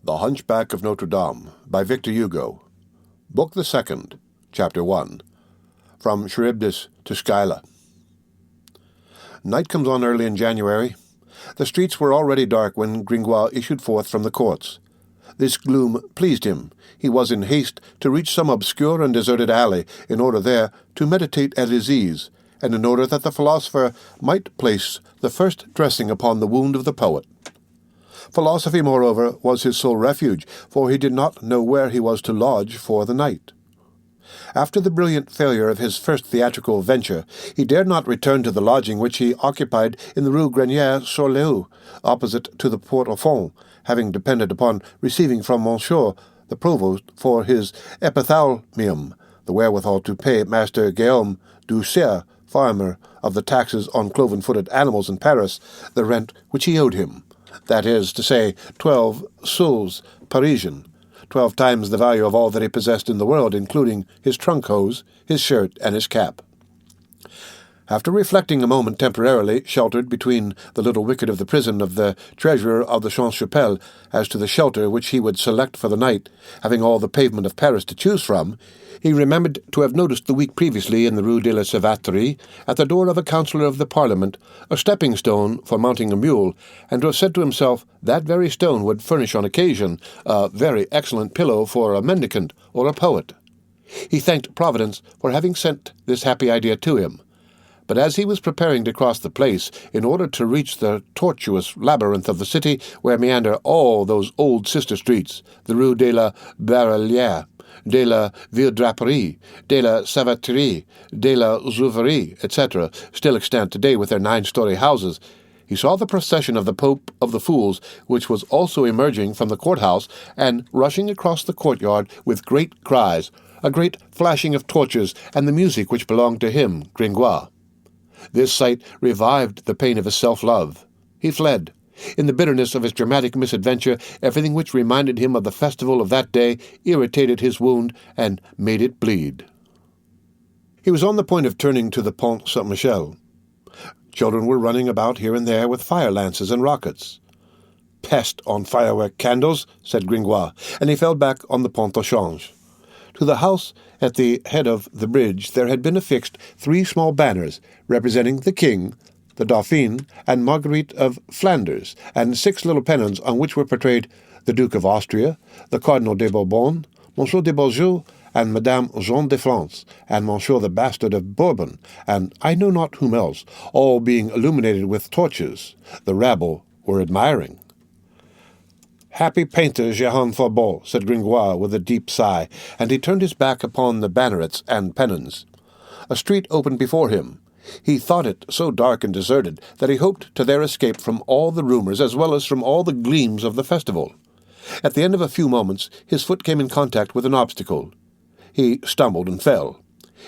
The Hunchback of Notre Dame, by Victor Hugo. Book the Second, Chapter 1. From Charybdis to Scylla. Night comes on early in January. The streets were already dark when Gringoire issued forth from the courts. This gloom pleased him. He was in haste to reach some obscure and deserted alley, in order there to meditate at his ease, and in order that the philosopher might place the first dressing upon the wound of the poet. Philosophy, moreover, was his sole refuge, for he did not know where he was to lodge for the night. After the brilliant failure of his first theatrical venture, he dared not return to the lodging which he occupied in the Rue Grenier sur l'Eau, opposite to the port of Foin, having depended upon receiving from monsieur, the provost, for his epithalamium, the wherewithal to pay Master Guillaume Doulx, farmer of the taxes on cloven-footed animals in Paris, the rent which he owed him. That is to say, 12 sous parisian, 12 times the value of all that he possessed in the world, including his trunk-hose, his shirt, and his cap. After reflecting a moment temporarily, sheltered between the little wicket of the prison of the treasurer of the Chappelle as to the shelter which he would select for the night, having all the pavement of Paris to choose from, he remembered to have noticed the week previously in the Rue de la Savaterie, at the door of a councillor of the Parliament, a stepping-stone for mounting a mule, and to have said to himself that very stone would furnish on occasion a very excellent pillow for a mendicant or a poet. He thanked Providence for having sent this happy idea to him. But as he was preparing to cross the place, in order to reach the tortuous labyrinth of the city where meander all those old sister streets, the Rue de la Barrelière, de la Ville-Draperie, de la Savaterie, de la Savaterie, etc., still extant today with their 9-story houses, he saw the procession of the Pope of the Fools, which was also emerging from the courthouse and rushing across the courtyard with great cries, a great flashing of torches, and the music which belonged to him, Gringoire. This sight revived the pain of his self-love. He fled. In the bitterness of his dramatic misadventure, everything which reminded him of the festival of that day irritated his wound and made it bleed. He was on the point of turning to the Pont Saint-Michel. Children were running about here and there with fire-lances and rockets. "Peste on firework candles," said Gringoire, and he fell back on the Pont au Change. To the house at the head of the bridge there had been affixed 3 small banners representing the king, the Dauphin, and Marguerite of Flanders, and 6 little pennons on which were portrayed the Duke of Austria, the Cardinal de Bourbon, Monsieur de Beaujeu, and Madame Jeanne de France, and Monsieur the Bastard of Bourbon, and I know not whom else, all being illuminated with torches. The rabble were admiring. "Happy painter Jehan Faubourg," said Gringoire with a deep sigh, and he turned his back upon the bannerets and pennons. A street opened before him. He thought it so dark and deserted that he hoped to there escape from all the rumours as well as from all the gleams of the festival. At the end of a few moments his foot came in contact with an obstacle. He stumbled and fell.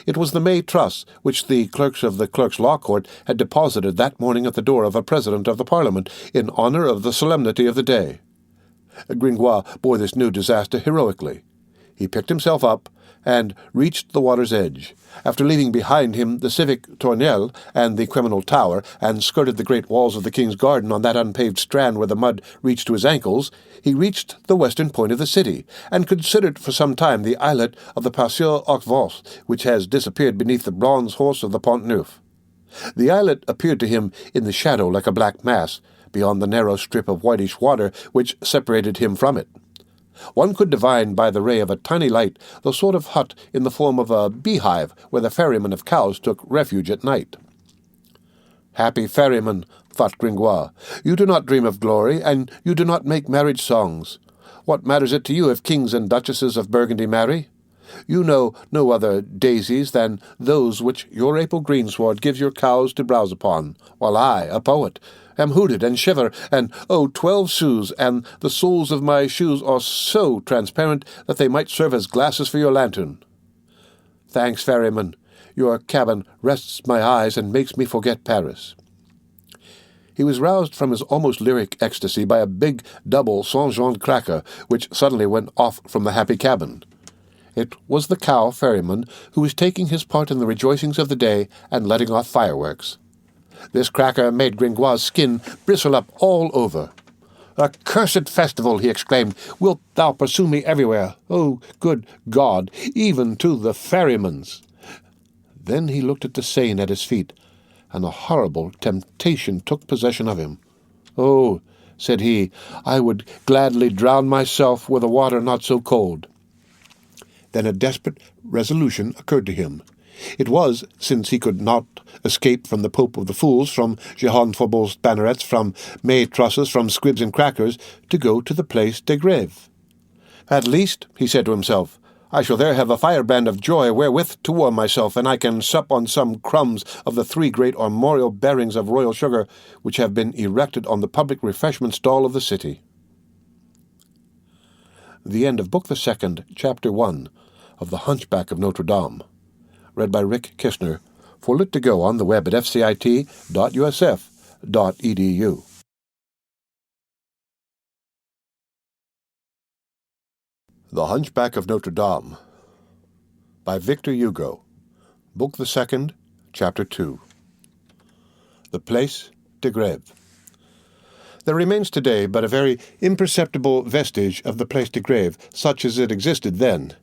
It was the May truss which the clerks of the Clerks' Law Court had deposited that morning at the door of a president of the Parliament in honour of the solemnity of the day. Gringoire bore this new disaster heroically. He picked himself up and reached the water's edge. After leaving behind him the civic tournelle and the criminal tower, and skirted the great walls of the King's Garden on that unpaved strand where the mud reached to his ankles, he reached the western point of the city, and considered for some time the islet of the Passeau aux Vents, which has disappeared beneath the bronze horse of the Pont Neuf. The islet appeared to him in the shadow like a black mass, beyond the narrow strip of whitish water which separated him from it. One could divine by the ray of a tiny light the sort of hut in the form of a beehive where the ferrymen of cows took refuge at night. "Happy ferryman," thought Gringoire, "you do not dream of glory, and you do not make marriage songs. What matters it to you if kings and duchesses of Burgundy marry? You know no other daisies than those which your April greensward gives your cows to browse upon, while I, a poet, am hooted and shiver, and 12 sous, and the soles of my shoes are so transparent that they might serve as glasses for your lantern. Thanks, ferryman. Your cabin rests my eyes and makes me forget Paris." He was roused from his almost lyric ecstasy by a big double Saint-Jean cracker which suddenly went off from the happy cabin. It was the cow ferryman who was taking his part in the rejoicings of the day and letting off fireworks. This cracker made Gringoire's skin bristle up all over. "Accursed festival!" he exclaimed. "Wilt thou pursue me everywhere? Oh, good God, even to the ferryman's!" Then he looked at the Seine at his feet, and a horrible temptation took possession of him. "Oh," said he, "I would gladly drown myself with a water not so cold." Then a desperate resolution occurred to him. It was, since he could not escape from the Pope of the Fools, from Jehan Faubourg's bannerets, from May trusses, from squibs and crackers, to go to the Place de Grève. "At least," he said to himself, "I shall there have a firebrand of joy wherewith to warm myself, and I can sup on some crumbs of the 3 great armorial bearings of royal sugar which have been erected on the public refreshment stall of the city." The end of Book the Second, Chapter 1 of The Hunchback of Notre Dame. Read by Rick Kishner, for Lit to Go on the web at fcit.usf.edu. The Hunchback of Notre Dame by Victor Hugo. Book the Second, Chapter 2. The Place de Grève. There remains today but a very imperceptible vestige of the Place de Grève, such as it existed then.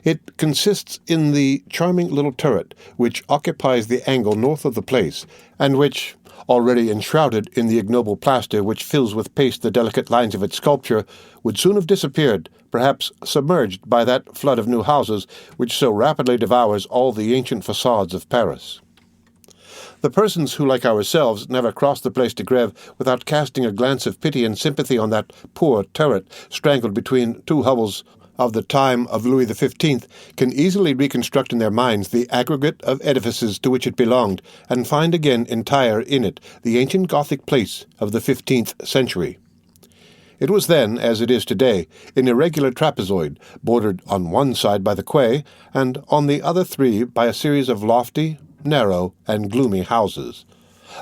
It consists in the charming little turret which occupies the angle north of the place, and which, already enshrouded in the ignoble plaster which fills with paste the delicate lines of its sculpture, would soon have disappeared, perhaps submerged by that flood of new houses which so rapidly devours all the ancient facades of Paris. The persons who, like ourselves, never cross the Place de Grève without casting a glance of pity and sympathy on that poor turret strangled between 2 hovels of the time of Louis XV, can easily reconstruct in their minds the aggregate of edifices to which it belonged, and find again entire in it the ancient Gothic place of the 15th century. It was then, as it is today, an irregular trapezoid, bordered on one side by the quay, and on the other 3 by a series of lofty, narrow, and gloomy houses.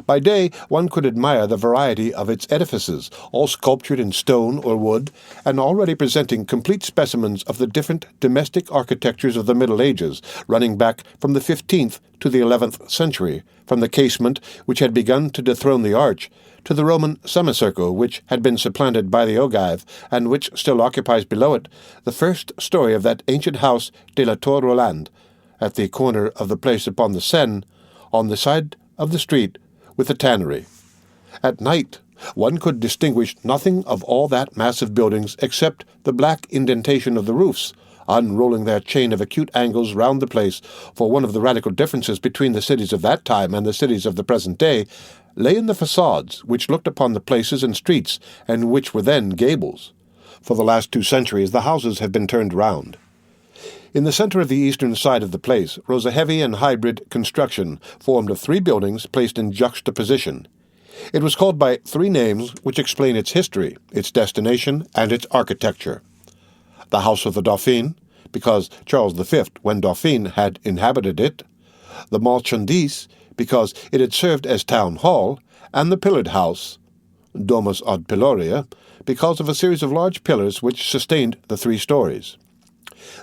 By day one could admire the variety of its edifices, all sculptured in stone or wood, and already presenting complete specimens of the different domestic architectures of the Middle Ages, running back from the 15th to the 11th century, from the casement which had begun to dethrone the arch, to the Roman semicircle which had been supplanted by the ogive, and which still occupies below it the first story of that ancient house de la Tour Roland, at the corner of the place upon the Seine, on the side of the street with the tannery. At night one could distinguish nothing of all that mass of buildings except the black indentation of the roofs, unrolling their chain of acute angles round the place, for one of the radical differences between the cities of that time and the cities of the present day lay in the facades which looked upon the places and streets, and which were then gables. For the last 2 centuries the houses have been turned round. In the center of the eastern side of the place rose a heavy and hybrid construction formed of 3 buildings placed in juxtaposition. It was called by 3 names which explain its history, its destination, and its architecture. The House of the Dauphin, because Charles V, when Dauphin, had inhabited it; the Marchandise, because it had served as town hall; and the Pillared House, Domus ad Piloria, because of a series of large pillars which sustained the 3 stories.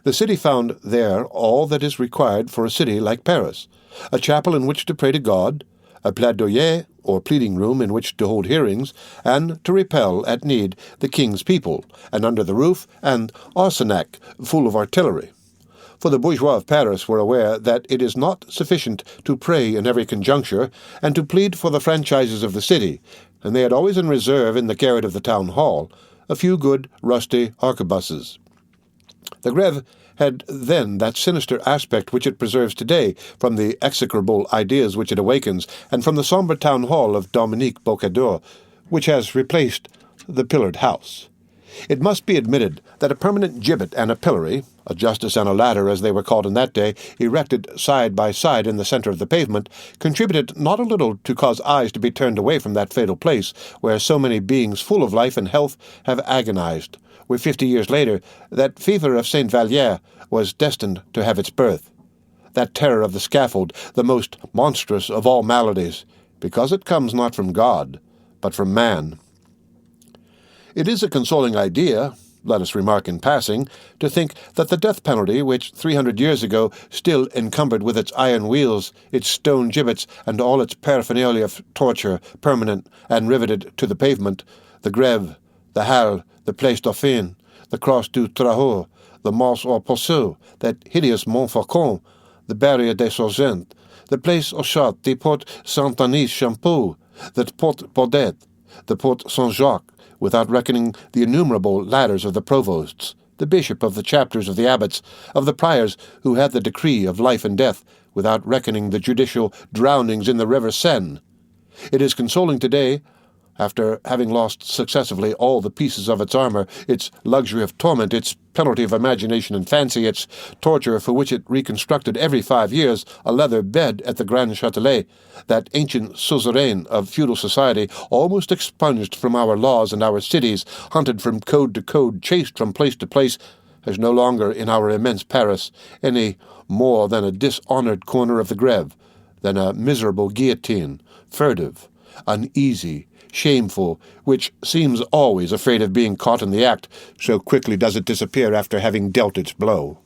The city found there all that is required for a city like Paris: a chapel in which to pray to God, a plaidoyer, or pleading room, in which to hold hearings, and to repel, at need, the king's people, and under the roof an arsenac full of artillery. For the bourgeois of Paris were aware that it is not sufficient to pray in every conjuncture, and to plead for the franchises of the city, and they had always in reserve, in the garret of the town hall, a few good rusty arquebuses. The Grève had then that sinister aspect which it preserves today, from the execrable ideas which it awakens, and from the sombre town hall of Dominique Bocador, which has replaced the pillared house. It must be admitted that a permanent gibbet and a pillory, a justice and a ladder as they were called in that day, erected side by side in the center of the pavement, contributed not a little to cause eyes to be turned away from that fatal place, where so many beings full of life and health have agonized, where 50 years later that fever of Saint Valliere was destined to have its birth. That terror of the scaffold, the most monstrous of all maladies, because it comes not from God, but from man. It is a consoling idea, let us remark in passing, to think that the death penalty, which 300 years ago still encumbered with its iron wheels, its stone gibbets, and all its paraphernalia of torture, permanent and riveted to the pavement, the Grève, the Halle, the Place Dauphine, the Cross du Trahour, the Mons au Posseau, that hideous Montfaucon, the Barrier des Sergents, the Place aux Chats, the Porte Saint-Denis-Champeau, the Porte Baudet, the Porte Saint-Jacques, without reckoning the innumerable ladders of the provosts, the bishop, of the chapters, of the abbots, of the priors who had the decree of life and death, without reckoning the judicial drownings in the river Seine. It is consoling today, after having lost successively all the pieces of its armor, its luxury of torment, its penalty of imagination and fancy, its torture for which it reconstructed every 5 years a leather bed at the Grand Châtelet, that ancient suzerain of feudal society, almost expunged from our laws and our cities, hunted from code to code, chased from place to place, has no longer in our immense Paris any more than a dishonored corner of the Grève, than a miserable guillotine, furtive, uneasy, shameful, which seems always afraid of being caught in the act, so quickly does it disappear after having dealt its blow.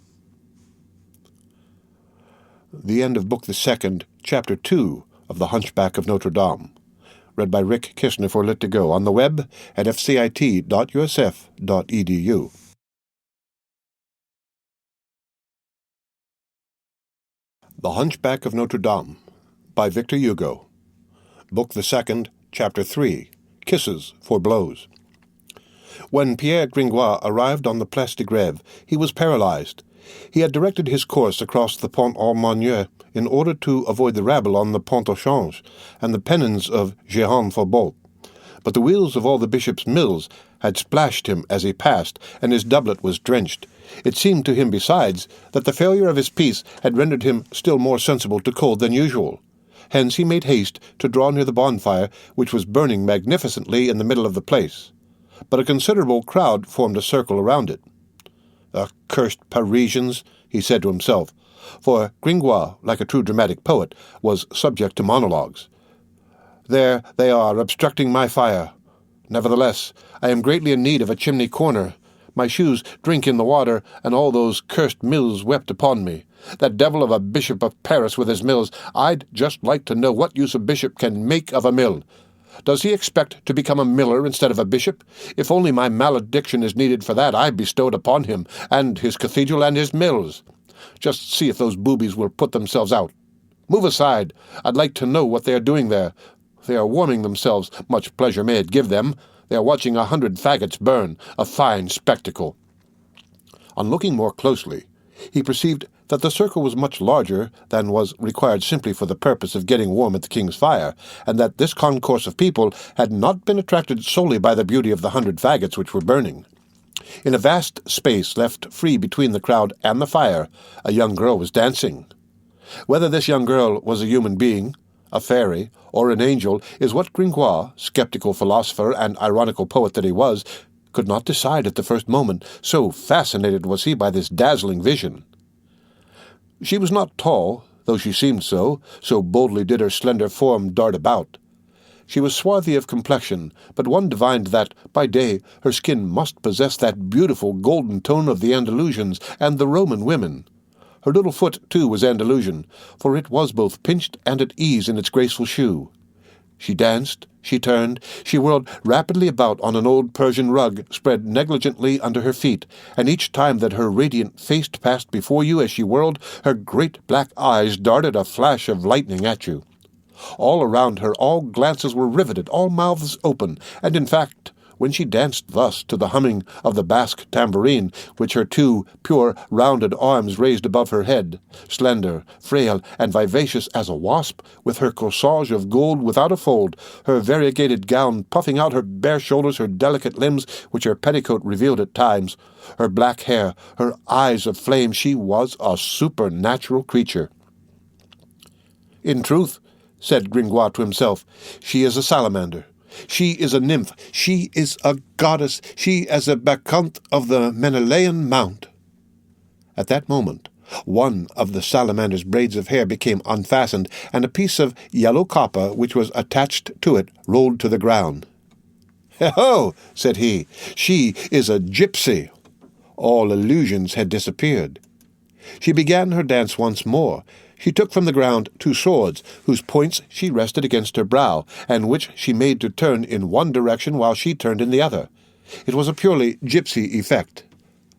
The end of Book the Second, Chapter 2 of The Hunchback of Notre Dame. Read by Rick Kishner for Lit2Go on the web at fcit.usf.edu. The Hunchback of Notre Dame by Victor Hugo. Book the Second, Chapter 3, Kisses for Blows. When Pierre Gringoire arrived on the Place de Grève, he was paralyzed. He had directed his course across the Pont aux Meuniers in order to avoid the rabble on the Pont au Change and the pennons of Jehan-Faubourg. But the wheels of all the bishop's mills had splashed him as he passed, and his doublet was drenched. It seemed to him, besides, that the failure of his piece had rendered him still more sensible to cold than usual. Hence he made haste to draw near the bonfire, which was burning magnificently in the middle of the place. But a considerable crowd formed a circle around it. "Accursed Parisians," he said to himself, for Gringoire, like a true dramatic poet, was subject to monologues. "There they are, obstructing my fire. Nevertheless, I am greatly in need of a chimney corner. My shoes drink in the water, and all those cursed mills wept upon me. That devil of a bishop of Paris with his mills, I'd just like to know what use a bishop can make of a mill. Does he expect to become a miller instead of a bishop? If only my malediction is needed for that, I bestow it upon him, and his cathedral and his mills. Just see if those boobies will put themselves out. Move aside. I'd like to know what they are doing there. They are warming themselves. Much pleasure may it give them. They are watching 100 faggots burn. A fine spectacle." On looking more closely, he perceived that the circle was much larger than was required simply for the purpose of getting warm at the king's fire, and that this concourse of people had not been attracted solely by the beauty of the 100 faggots which were burning. In a vast space left free between the crowd and the fire, a young girl was dancing. Whether this young girl was a human being, a fairy, or an angel is what Gringoire, skeptical philosopher and ironical poet that he was, could not decide at the first moment, so fascinated was he by this dazzling vision. She was not tall, though she seemed so boldly did her slender form dart about. She was swarthy of complexion, but one divined that, by day, her skin must possess that beautiful golden tone of the Andalusians and the Roman women. Her little foot, too, was Andalusian, for it was both pinched and at ease in its graceful shoe. She danced, she turned, she whirled rapidly about on an old Persian rug spread negligently under her feet, and each time that her radiant face passed before you as she whirled, her great black eyes darted a flash of lightning at you. All around her all glances were riveted, all mouths open, and in fact, when she danced thus to the humming of the Basque tambourine, which her two pure, rounded arms raised above her head, slender, frail, and vivacious as a wasp, with her corsage of gold without a fold, her variegated gown puffing out her bare shoulders, her delicate limbs, which her petticoat revealed at times, her black hair, her eyes of flame, she was a supernatural creature. "In truth," said Gringoire to himself, "she is a salamander. She is a nymph, she is a goddess, she is a bacchante of the Menelaean Mount." At that moment, one of the salamander's braids of hair became unfastened, and a piece of yellow copper which was attached to it rolled to the ground. "Ho!" said he, "she is a gypsy." All illusions had disappeared. She began her dance once more. She took from the ground 2 swords, whose points she rested against her brow, and which she made to turn in one direction while she turned in the other. It was a purely gypsy effect.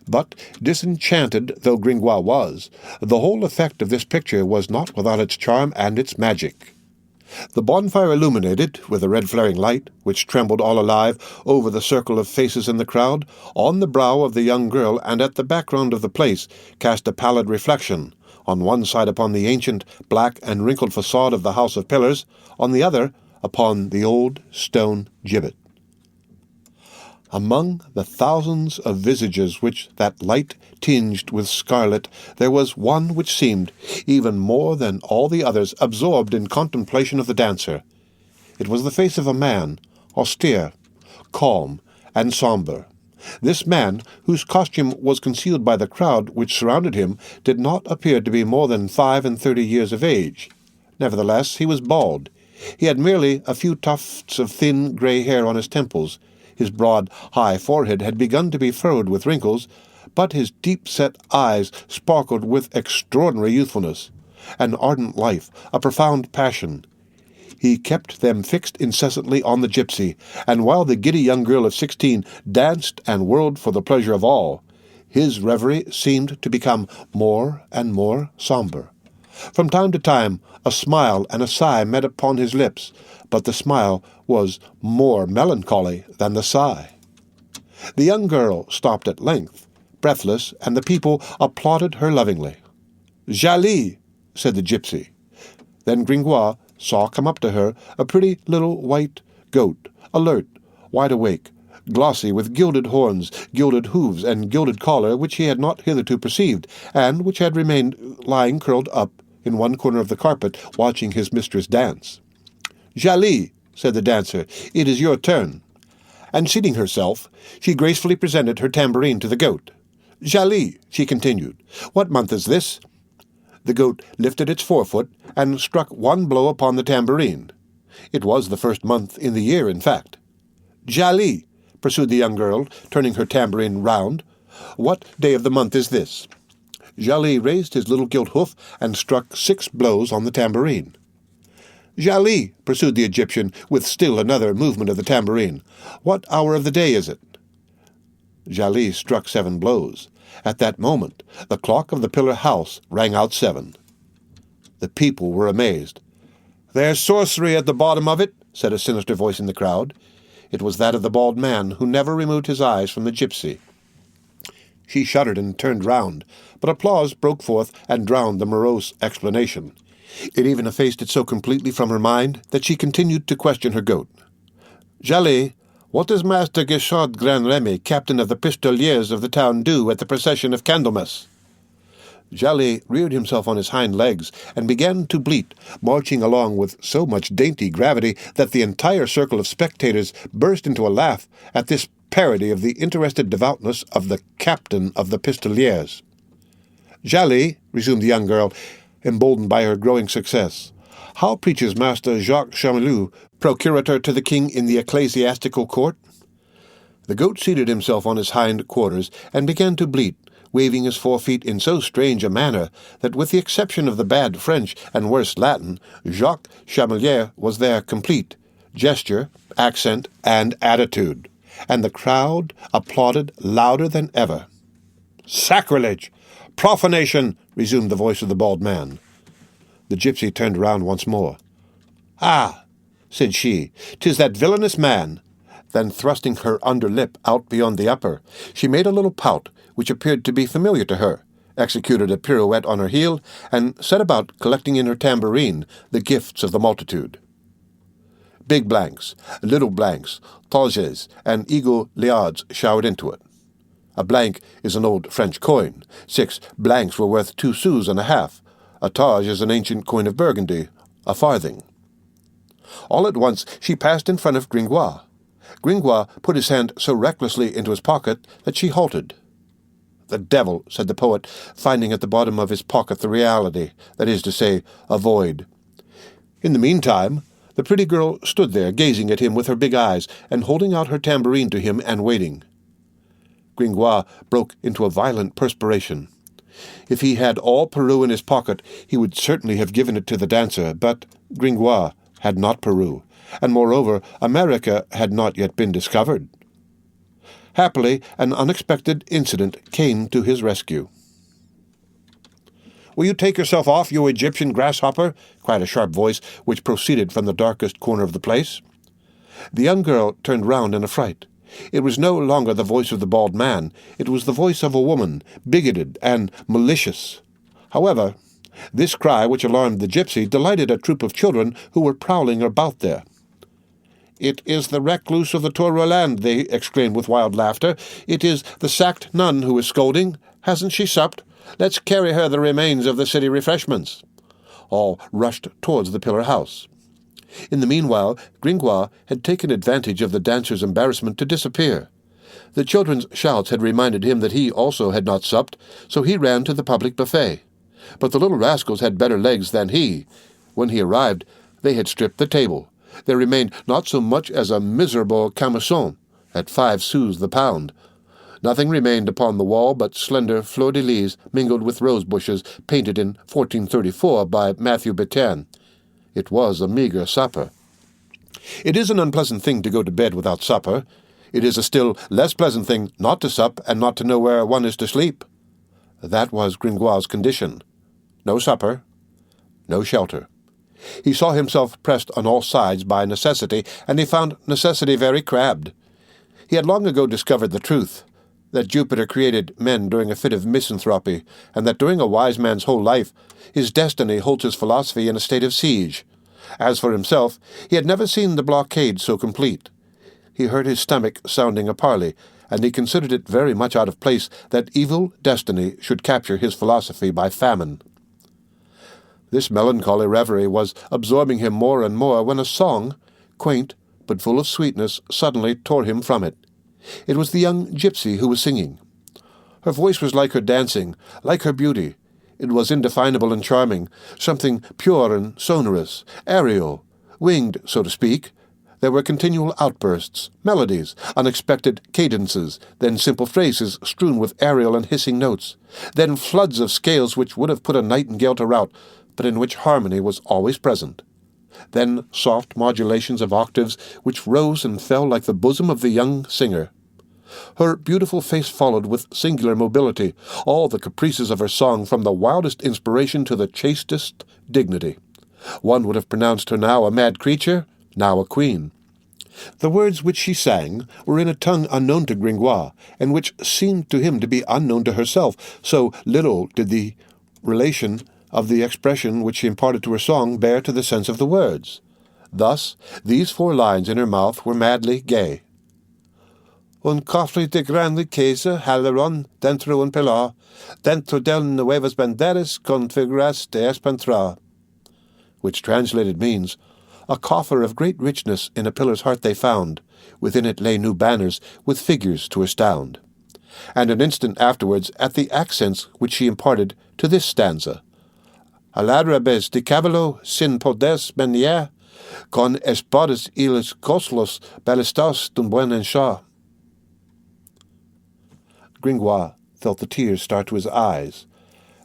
But, disenchanted though Gringoire was, the whole effect of this picture was not without its charm and its magic. The bonfire illuminated, with a red flaring light, which trembled all alive over the circle of faces in the crowd, on the brow of the young girl and at the background of the place, cast a pallid reflection, on one side upon the ancient, black and wrinkled facade of the House of Pillars, on the other upon the old stone gibbet. Among the thousands of visages which that light tinged with scarlet, there was one which seemed, even more than all the others, absorbed in contemplation of the dancer. It was the face of a man, austere, calm, and sombre. This man, whose costume was concealed by the crowd which surrounded him, did not appear to be more than 35 years of age. Nevertheless, he was bald. He had merely a few tufts of thin grey hair on his temples. His broad, high forehead had begun to be furrowed with wrinkles, but his deep-set eyes sparkled with extraordinary youthfulness, an ardent life, a profound passion. He kept them fixed incessantly on the gypsy, and while the giddy young girl of 16 danced and whirled for the pleasure of all, his reverie seemed to become more and more sombre. From time to time a smile and a sigh met upon his lips, but the smile was more melancholy than the sigh. The young girl stopped at length, breathless, and the people applauded her lovingly. "Jali," said the gypsy. Then Gringoire saw come up to her a pretty little white goat, alert, wide awake, glossy, with gilded horns, gilded hooves, and gilded collar, which he had not hitherto perceived, and which had remained lying curled up in one corner of the carpet, watching his mistress dance. "Jali," said the dancer, "it is your turn." And seating herself, she gracefully presented her tambourine to the goat. "Jali," she continued, "what month is this?" The goat lifted its forefoot and struck one blow upon the tambourine. It was the first month in the year, in fact. "Jali," pursued the young girl, turning her tambourine round, "what day of the month is this?" Jali raised his little gilt hoof and struck 6 blows on the tambourine. "Jali," pursued the Egyptian, with still another movement of the tambourine, "what hour of the day is it?" Jali struck 7 blows. At that moment, the clock of the pillar house rang out 7. The people were amazed. "There's sorcery at the bottom of it," said a sinister voice in the crowd. It was that of the bald man, who never removed his eyes from the gypsy. She shuddered and turned round, but applause broke forth and drowned the morose explanation. It even effaced it so completely from her mind that she continued to question her goat. "Jali, what does Master Guillaume Doulx, captain of the pistoliers of the town, do at the procession of Candlemas?" Jali reared himself on his hind legs and began to bleat, marching along with so much dainty gravity that the entire circle of spectators burst into a laugh at this parody of the interested devoutness of the captain of the pistoliers. "Jali," resumed the young girl, emboldened by her growing success, "how preaches Master Jacques Chamelou, procurator to the king in the ecclesiastical court?" The goat seated himself on his hind quarters and began to bleat, waving his forefeet in so strange a manner that, with the exception of the bad French and worse Latin, Jacques Chamelou was there complete, gesture, accent, and attitude, and the crowd applauded louder than ever. "Sacrilege! Profanation!" resumed the voice of the bald man. The gypsy turned round once more. "Ah," said she, "'tis that villainous man." Then, thrusting her under lip out beyond the upper, she made a little pout, which appeared to be familiar to her, executed a pirouette on her heel, and set about collecting in her tambourine the gifts of the multitude. Big blancs, little blancs, tages, and eagle liards showered into it. A blanc is an old French coin. 6 blancs were worth 2 sous and a half. A tage is an ancient coin of Burgundy, a farthing. All at once she passed in front of Gringoire. Gringoire put his hand so recklessly into his pocket that she halted. "The devil," said the poet, finding at the bottom of his pocket the reality, that is to say, a void. In the meantime, the pretty girl stood there, gazing at him with her big eyes, and holding out her tambourine to him and waiting. Gringoire broke into a violent perspiration. If he had all Peru in his pocket, he would certainly have given it to the dancer, but Gringoire had not Peru, and moreover America had not yet been discovered. Happily, an unexpected incident came to his rescue. "Will you take yourself off, you Egyptian grasshopper?" cried a sharp voice which proceeded from the darkest corner of the place. The young girl turned round in affright. It was no longer the voice of the bald man. It was the voice of a woman, bigoted and malicious. However, this cry, which alarmed the gypsy, delighted a troop of children who were prowling about there. "It is the recluse of the Tour Roland," they exclaimed with wild laughter. "It is the sacked nun who is scolding. Hasn't she supped? Let's carry her the remains of the city refreshments." All rushed towards the pillar house. In the meanwhile, Gringoire had taken advantage of the dancer's embarrassment to disappear. The children's shouts had reminded him that he also had not supped, so he ran to the public buffet. But the little rascals had better legs than he. When he arrived, they had stripped the table. There remained not so much as a miserable camisson, at 5 sous the pound. Nothing remained upon the wall but slender fleur-de-lis mingled with rose-bushes, painted in 1434 by Matthew Betienne. It was a meagre supper. It is an unpleasant thing to go to bed without supper. It is a still less pleasant thing not to sup and not to know where one is to sleep. That was Gringoire's condition. No supper, no shelter. He saw himself pressed on all sides by necessity, and he found necessity very crabbed. He had long ago discovered the truth, that Jupiter created men during a fit of misanthropy, and that during a wise man's whole life his destiny holds his philosophy in a state of siege. As for himself, he had never seen the blockade so complete. He heard his stomach sounding a parley, and he considered it very much out of place that evil destiny should capture his philosophy by famine. This melancholy reverie was absorbing him more and more when a song, quaint but full of sweetness, suddenly tore him from it. It was the young gypsy who was singing. Her voice was like her dancing, like her beauty. It was indefinable and charming, something pure and sonorous, aerial, winged, so to speak. There were continual outbursts, melodies, unexpected cadences, then simple phrases strewn with aerial and hissing notes, then floods of scales which would have put a nightingale to rout, but in which harmony was always present. Then soft modulations of octaves which rose and fell like the bosom of the young singer. Her beautiful face followed with singular mobility all the caprices of her song, from the wildest inspiration to the chastest dignity. One would have pronounced her now a mad creature, now a queen. The words which she sang were in a tongue unknown to Gringoire, and which seemed to him to be unknown to herself, so little did the relation of the expression which she imparted to her song bear to the sense of the words. Thus, these 4 lines in her mouth were madly gay. Un cofre de grande casa haleron dentro un pilar, dentro del nuevas banderas con figuras de espantra, which translated means, a coffer of great richness in a pillar's heart they found. Within it lay new banners with figures to astound. And an instant afterwards at the accents which she imparted to this stanza. Alarabes de caballo sin podes manier, con espadas y los coslos ballestas d'un buen enchar. Gringoire felt the tears start to his eyes.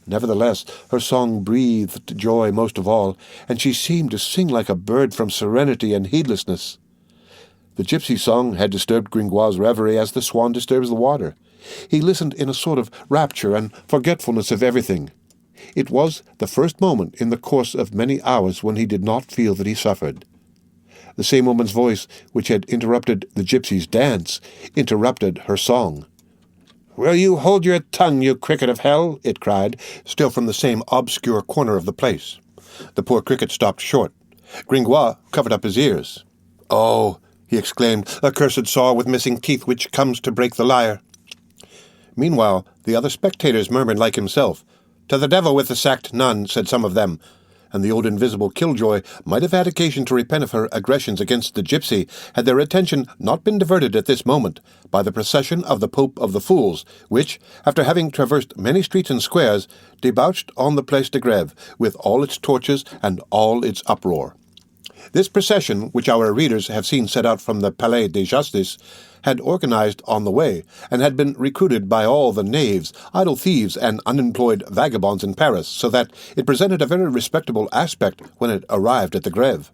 Nevertheless, her song breathed joy most of all, and she seemed to sing like a bird from serenity and heedlessness. The gypsy song had disturbed Gringoire's reverie as the swan disturbs the water. He listened in a sort of rapture and forgetfulness of everything. It was the first moment in the course of many hours when he did not feel that he suffered. The same woman's voice which had interrupted the gypsy's dance interrupted her song. "Will you hold your tongue, you cricket of hell?" it cried, still from the same obscure corner of the place. The poor cricket stopped short. Gringoire covered up his ears. "Oh," he exclaimed, "accursed saw with missing teeth which comes to break the lyre." Meanwhile, the other spectators murmured like himself. "To the devil with the sacked nun," said some of them, and the old invisible killjoy might have had occasion to repent of her aggressions against the gypsy had their attention not been diverted at this moment by the procession of the Pope of the Fools, which, after having traversed many streets and squares, debouched on the Place de Grève, with all its torches and all its uproar. This procession, which our readers have seen set out from the Palais de Justice, had organized on the way, and had been recruited by all the knaves, idle thieves, and unemployed vagabonds in Paris, so that it presented a very respectable aspect when it arrived at the Grève.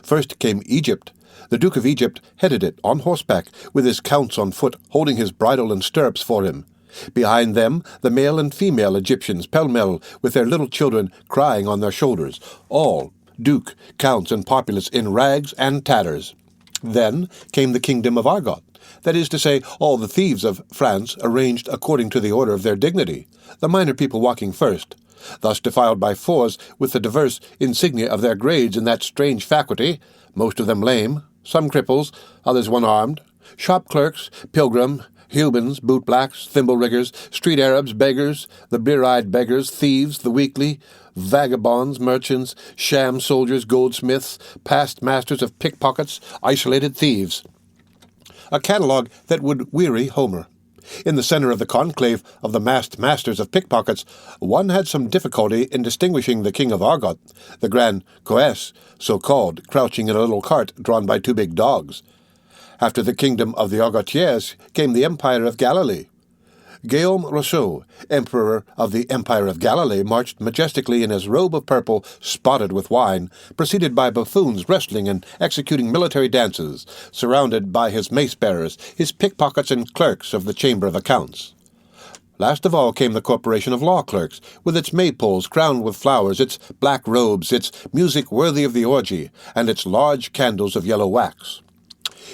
First came Egypt, The Duke of Egypt headed it on horseback, with his counts on foot holding his bridle and stirrups for him. Behind them, the male and female Egyptians pell-mell, with their little children crying on their shoulders, all, duke, counts, and populace in rags and tatters. Then came the kingdom of Argot, that is to say, all the thieves of France arranged according to the order of their dignity, the minor people walking first, thus defiled by fours with the diverse insignia of their grades in that strange faculty, most of them lame, some cripples, others one-armed, shop clerks, pilgrim, Hubans, boot-blacks, thimble-riggers, street Arabs, beggars, the blear-eyed beggars, thieves, the weakly, vagabonds, merchants, sham soldiers, goldsmiths, past masters of pickpockets, isolated thieves. A catalogue that would weary Homer. In the centre of the conclave of the masked masters of pickpockets, one had some difficulty in distinguishing the king of Argot, the grand coes, so called, crouching in a little cart drawn by two big dogs. After the kingdom of the Argotiers came the Empire of Galilee. Guillaume Rousseau, Emperor of the Empire of Galilee, marched majestically in his robe of purple, spotted with wine, preceded by buffoons wrestling and executing military dances, surrounded by his mace-bearers, his pickpockets and clerks of the Chamber of Accounts. Last of all came the corporation of law clerks, with its maypoles crowned with flowers, its black robes, its music worthy of the orgy, and its large candles of yellow wax.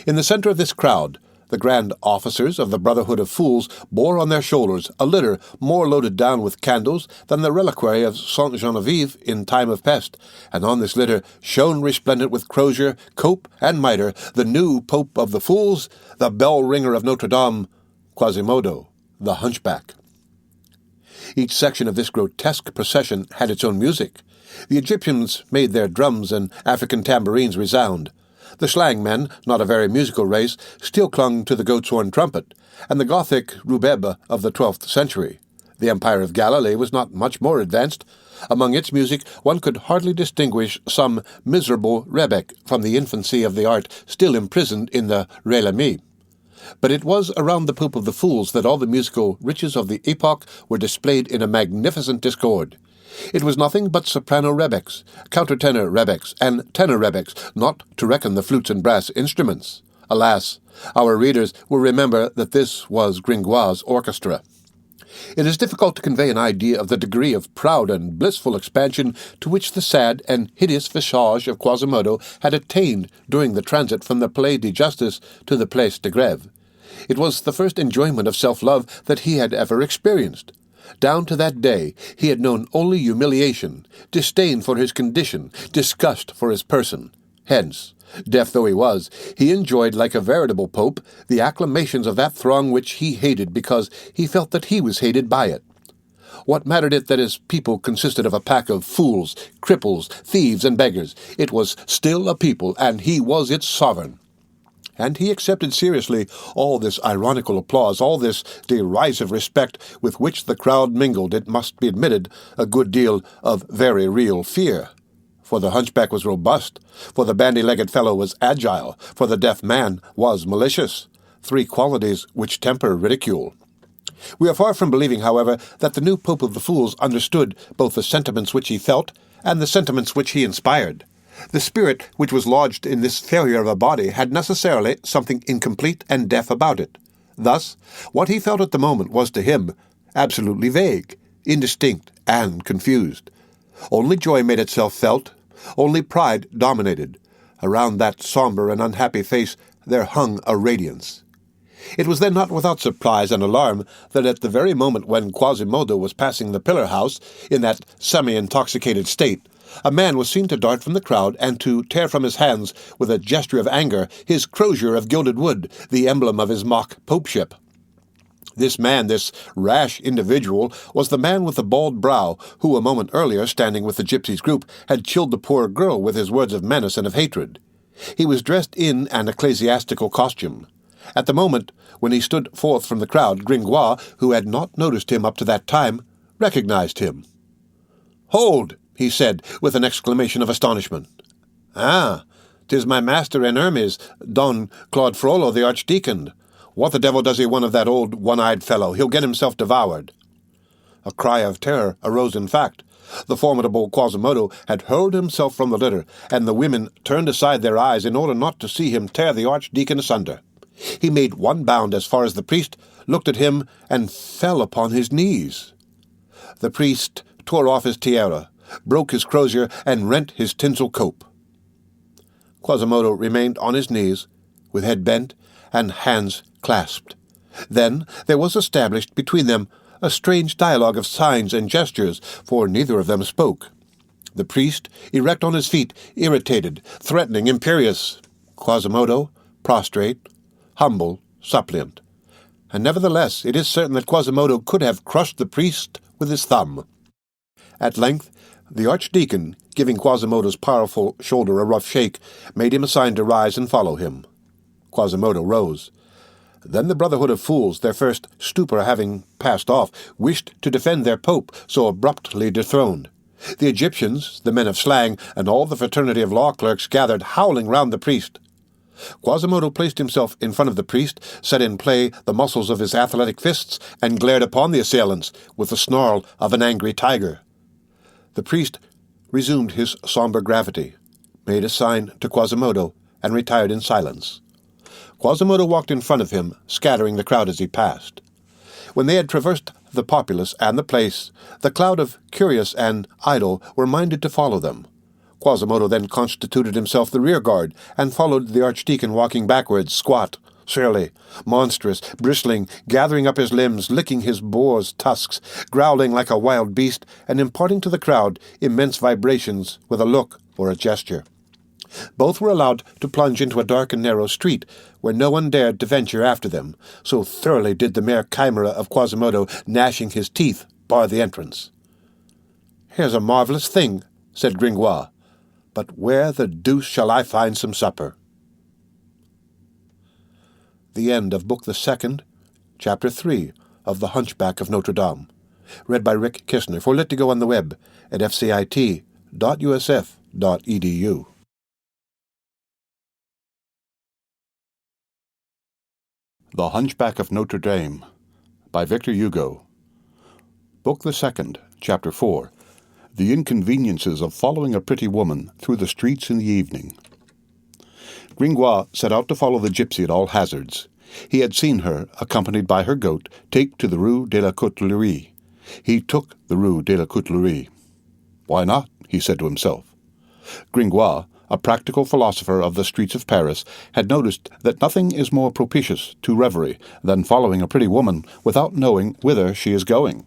In the centre of this crowd, the grand officers of the Brotherhood of Fools bore on their shoulders a litter more loaded down with candles than the reliquary of Sainte Genevieve in time of pest, and on this litter shone resplendent with crozier, cope, and mitre the new Pope of the Fools, the bell-ringer of Notre Dame, Quasimodo, the Hunchback. Each section of this grotesque procession had its own music. The Egyptians made their drums and African tambourines resound. The slang men, not a very musical race, still clung to the goat's horn trumpet, and the Gothic rubebe of the 12th century. The Empire of Galilee was not much more advanced. Among its music one could hardly distinguish some miserable rebec from the infancy of the art still imprisoned in the Ré-la-mi. But it was around the Pope of the Fools that all the musical riches of the epoch were displayed in a magnificent discord. It was nothing but soprano rebecs, countertenor rebecs, and tenor rebecs, not to reckon the flutes and brass instruments. Alas, our readers will remember that this was Gringoire's orchestra. It is difficult to convey an idea of the degree of proud and blissful expansion to which the sad and hideous visage of Quasimodo had attained during the transit from the Palais de Justice to the Place de Grève. It was the first enjoyment of self-love that he had ever experienced. Down to that day he had known only humiliation, disdain for his condition, disgust for his person. Hence, deaf though he was, he enjoyed like a veritable pope the acclamations of that throng which he hated because he felt that he was hated by it. What mattered it that his people consisted of a pack of fools, cripples, thieves, and beggars? It was still a people, and he was its sovereign. And he accepted seriously all this ironical applause, all this derisive respect with which the crowd mingled, it must be admitted, a good deal of very real fear. For the hunchback was robust, for the bandy-legged fellow was agile, for the deaf man was malicious, 3 qualities which temper ridicule. We are far from believing, however, that the new Pope of the Fools understood both the sentiments which he felt and the sentiments which he inspired. The spirit which was lodged in this failure of a body had necessarily something incomplete and deaf about it. Thus, what he felt at the moment was to him absolutely vague, indistinct, and confused. Only joy made itself felt, only pride dominated. Around that sombre and unhappy face there hung a radiance. It was then not without surprise and alarm that at the very moment when Quasimodo was passing the pillar-house in that semi-intoxicated state, a man was seen to dart from the crowd and to tear from his hands, with a gesture of anger, his crozier of gilded wood, the emblem of his mock popeship. This man, this rash individual, was the man with the bald brow who, a moment earlier, standing with the gypsies' group, had chilled the poor girl with his words of menace and of hatred. He was dressed in an ecclesiastical costume. At the moment when he stood forth from the crowd, Gringoire, who had not noticed him up to that time, recognized him. "Hold!" he said, with an exclamation of astonishment. "Ah, 'tis my master in Hermes, Don Claude Frollo, the archdeacon. What the devil does he want of that old one-eyed fellow? He'll get himself devoured." A cry of terror arose in fact. The formidable Quasimodo had hurled himself from the litter, and the women turned aside their eyes in order not to see him tear the archdeacon asunder. He made one bound as far as the priest, looked at him, and fell upon his knees. The priest tore off his tiara, broke his crozier, and rent his tinsel cope. Quasimodo remained on his knees, with head bent and hands clasped. Then there was established between them a strange dialogue of signs and gestures, for neither of them spoke. The priest, erect on his feet, irritated, threatening, imperious. Quasimodo, prostrate, humble, suppliant. And nevertheless, it is certain that Quasimodo could have crushed the priest with his thumb. At length, the archdeacon, giving Quasimodo's powerful shoulder a rough shake, made him a sign to rise and follow him. Quasimodo rose. Then the Brotherhood of Fools, their first stupor having passed off, wished to defend their pope, so abruptly dethroned. The Egyptians, the men of slang, and all the fraternity of law clerks gathered howling round the priest. Quasimodo placed himself in front of the priest, set in play the muscles of his athletic fists, and glared upon the assailants with the snarl of an angry tiger. The priest resumed his sombre gravity, made a sign to Quasimodo, and retired in silence. Quasimodo walked in front of him, scattering the crowd as he passed. When they had traversed the populace and the place, the crowd of curious and idle were minded to follow them. Quasimodo then constituted himself the rear-guard, and followed the archdeacon, walking backwards, squat, surly, monstrous, bristling, gathering up his limbs, licking his boar's tusks, growling like a wild beast, and imparting to the crowd immense vibrations with a look or a gesture. Both were allowed to plunge into a dark and narrow street, where no one dared to venture after them, so thoroughly did the mere chimera of Quasimodo, gnashing his teeth, bar the entrance. "Here's a marvellous thing," said Gringoire, "but where the deuce shall I find some supper?" The end of Book the Second, Chapter 3 of The Hunchback of Notre Dame. Read by Rick Kistner for Lit2Go on the web at fcit.usf.edu. The Hunchback of Notre Dame by Victor Hugo. Book the Second, Chapter 4. The Inconveniences of Following a Pretty Woman Through the Streets in the Evening. Gringoire set out to follow the gypsy at all hazards. He had seen her, accompanied by her goat, take to the Rue de la Coutellerie. He took the Rue de la Coutellerie. Why not? He said to himself. Gringoire, a practical philosopher of the streets of Paris, had noticed that nothing is more propitious to reverie than following a pretty woman without knowing whither she is going.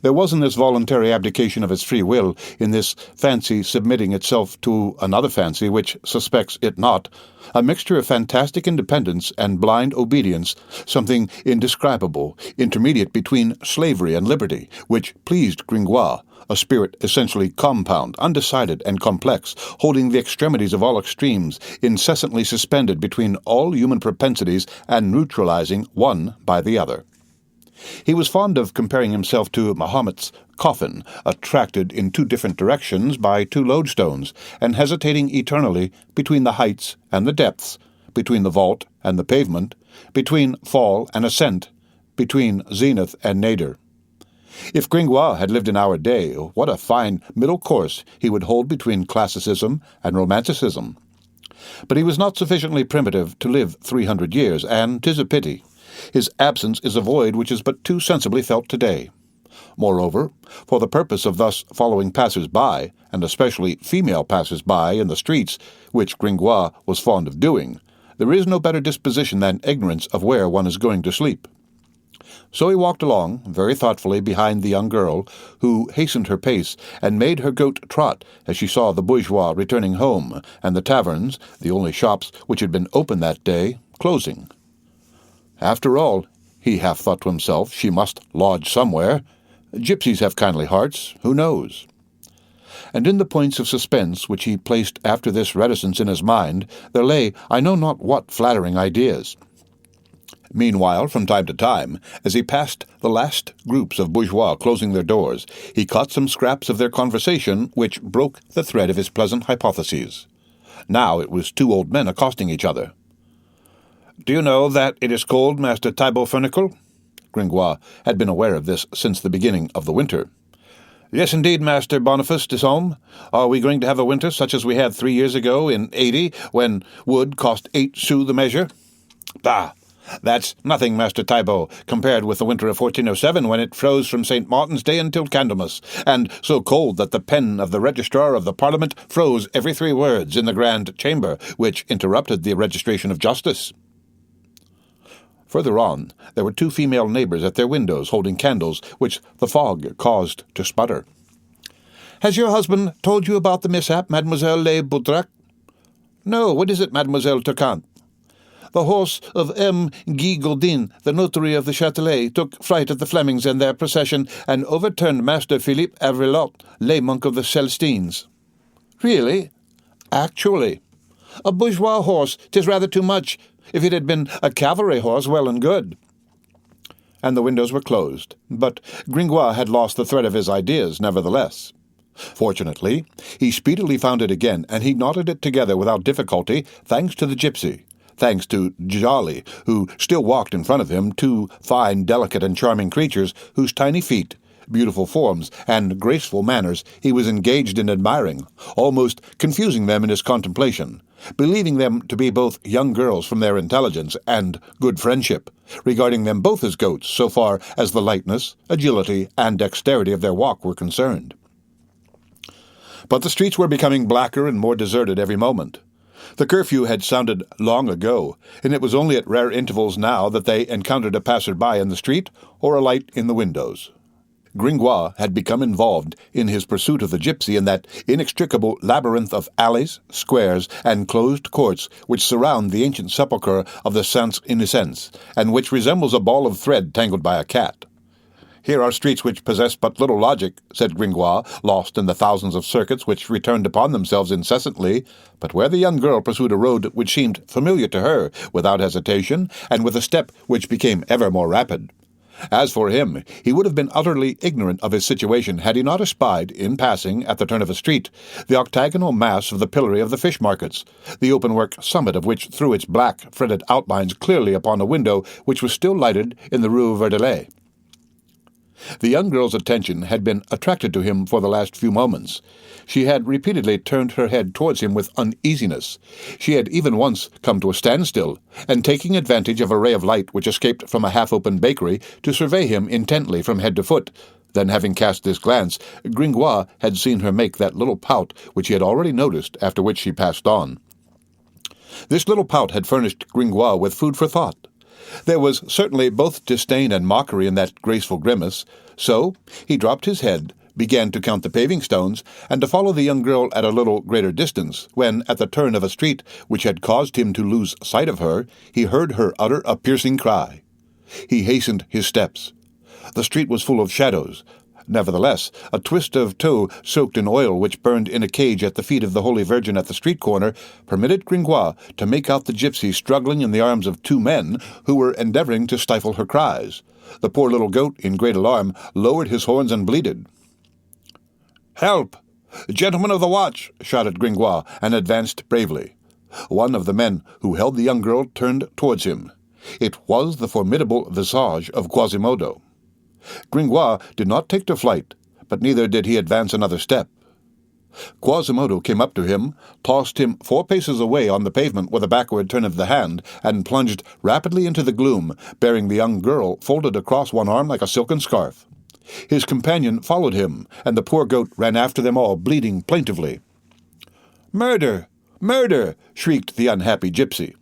There was in this voluntary abdication of its free will, in this fancy submitting itself to another fancy which suspects it not, a mixture of fantastic independence and blind obedience, something indescribable, intermediate between slavery and liberty, which pleased Gringoire, a spirit essentially compound, undecided, and complex, holding the extremities of all extremes, incessantly suspended between all human propensities and neutralizing one by the other. He was fond of comparing himself to Mahomet's coffin, attracted in two different directions by two lodestones, and hesitating eternally between the heights and the depths, between the vault and the pavement, between fall and ascent, between zenith and nadir. If Gringoire had lived in our day, what a fine middle course he would hold between classicism and romanticism. But he was not sufficiently primitive to live 300 years, and 'tis a pity. His absence is a void which is but too sensibly felt today. Moreover, for the purpose of thus following passers-by, and especially female passers-by in the streets, which Gringoire was fond of doing, there is no better disposition than ignorance of where one is going to sleep. So he walked along, very thoughtfully, behind the young girl, who hastened her pace and made her goat trot as she saw the bourgeois returning home, and the taverns, the only shops which had been open that day, closing. After all, he half thought to himself, she must lodge somewhere. Gypsies have kindly hearts, who knows? And in the points of suspense which he placed after this reticence in his mind, there lay I know not what flattering ideas. Meanwhile, from time to time, as he passed the last groups of bourgeois closing their doors, he caught some scraps of their conversation which broke the thread of his pleasant hypotheses. Now it was two old men accosting each other. "Do you know that it is cold, Master Thibault Furnicle?" Gringoire had been aware of this since the beginning of the winter. Yes, indeed, Master Boniface de Somme. Are we going to have a winter such as we had 3 years ago in '80, when wood cost 8 sous the measure? Bah! That's nothing, Master Thibault, compared with the winter of 1407, when it froze from St. Martin's Day until Candlemas, and so cold that the pen of the registrar of the Parliament froze every 3 words in the Grand Chamber, which interrupted the registration of justice. Further on, there were 2 female neighbours at their windows holding candles, which the fog caused to sputter. "Has your husband told you about the mishap, Mademoiselle Le Boudrac?" "No, what is it, Mademoiselle Turcante?" "The horse of M. Guy Gaudin, the notary of the Châtelet, took fright at the Flemings and their procession, and overturned Master Philippe Avrillot, lay monk of the Celestines." "Really?" "Actually. A bourgeois horse, 'tis rather too much. If it had been a cavalry horse, well and good." And the windows were closed, but Gringoire had lost the thread of his ideas, nevertheless. Fortunately, he speedily found it again, and he knotted it together without difficulty, thanks to the gypsy, thanks to Jolly, who still walked in front of him, 2 fine, delicate, and charming creatures whose tiny feet, beautiful forms, and graceful manners he was engaged in admiring, almost confusing them in his contemplation, believing them to be both young girls from their intelligence and good friendship, regarding them both as goats so far as the lightness, agility, and dexterity of their walk were concerned. But the streets were becoming blacker and more deserted every moment. The curfew had sounded long ago, and it was only at rare intervals now that they encountered a passer-by in the street or a light in the windows. Gringoire had become involved in his pursuit of the gypsy in that inextricable labyrinth of alleys, squares, and closed courts which surround the ancient sepulchre of the Saints Innocents, and which resembles a ball of thread tangled by a cat. "Here are streets which possess but little logic," said Gringoire, lost in the thousands of circuits which returned upon themselves incessantly, but where the young girl pursued a road which seemed familiar to her, without hesitation, and with a step which became ever more rapid. As for him, he would have been utterly ignorant of his situation had he not espied, in passing, at the turn of a street, the octagonal mass of the pillory of the fish markets, the open-work summit of which threw its black, fretted outlines clearly upon a window which was still lighted in the Rue Grenier. The young girl's attention had been attracted to him for the last few moments. She had repeatedly turned her head towards him with uneasiness. She had even once come to a standstill, and taking advantage of a ray of light which escaped from a half-open bakery to survey him intently from head to foot. Then, having cast this glance, Gringoire had seen her make that little pout which he had already noticed, after which she passed on. This little pout had furnished Gringoire with food for thought. There was certainly both disdain and mockery in that graceful grimace, so he dropped his head, began to count the paving stones, and to follow the young girl at a little greater distance, when, at the turn of a street which had caused him to lose sight of her, he heard her utter a piercing cry. He hastened his steps. The street was full of shadows. Nevertheless, a twist of tow soaked in oil which burned in a cage at the feet of the Holy Virgin at the street corner permitted Gringoire to make out the gypsy struggling in the arms of 2 men who were endeavouring to stifle her cries. The poor little goat, in great alarm, lowered his horns and bleated. "Help! Gentlemen of the watch!" shouted Gringoire, and advanced bravely. One of the men who held the young girl turned towards him. It was the formidable visage of Quasimodo. Gringoire did not take to flight, but neither did he advance another step. Quasimodo came up to him, tossed him 4 paces away on the pavement with a backward turn of the hand, and plunged rapidly into the gloom, bearing the young girl folded across one arm like a silken scarf. His companion followed him, and the poor goat ran after them all, bleating plaintively. "Murder! Murder!" shrieked the unhappy gypsy.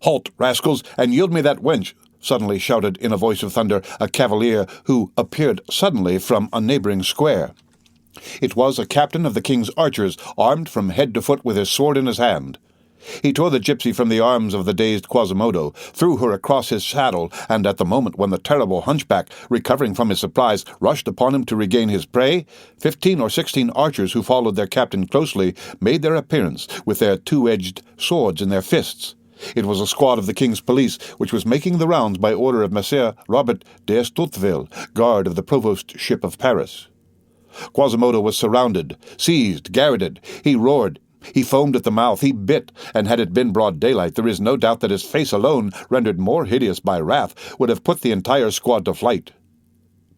"Halt, rascals, and yield me that wench!" suddenly shouted in a voice of thunder a cavalier who appeared suddenly from a neighbouring square. It was a captain of the king's archers, armed from head to foot with his sword in his hand. He tore the gypsy from the arms of the dazed Quasimodo, threw her across his saddle, and at the moment when the terrible hunchback, recovering from his surprise, rushed upon him to regain his prey, 15 or 16 archers who followed their captain closely made their appearance with their 2-edged swords in their fists. It was a squad of the king's police, which was making the rounds by order of Monsieur Robert d'Estouteville, guard of the provost-ship of Paris. Quasimodo was surrounded, seized, garroted. He roared. He foamed at the mouth, he bit, and had it been broad daylight, there is no doubt that his face alone, rendered more hideous by wrath, would have put the entire squad to flight.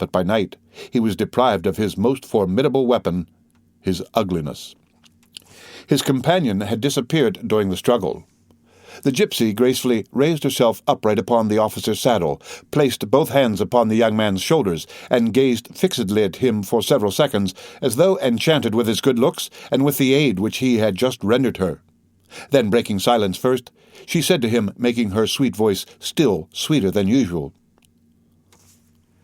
that by night he was deprived of his most formidable weapon, his ugliness. His companion had disappeared during the struggle. The gypsy gracefully raised herself upright upon the officer's saddle, placed both hands upon the young man's shoulders, and gazed fixedly at him for several seconds, as though enchanted with his good looks and with the aid which he had just rendered her. Then, breaking silence first, she said to him, making her sweet voice still sweeter than usual,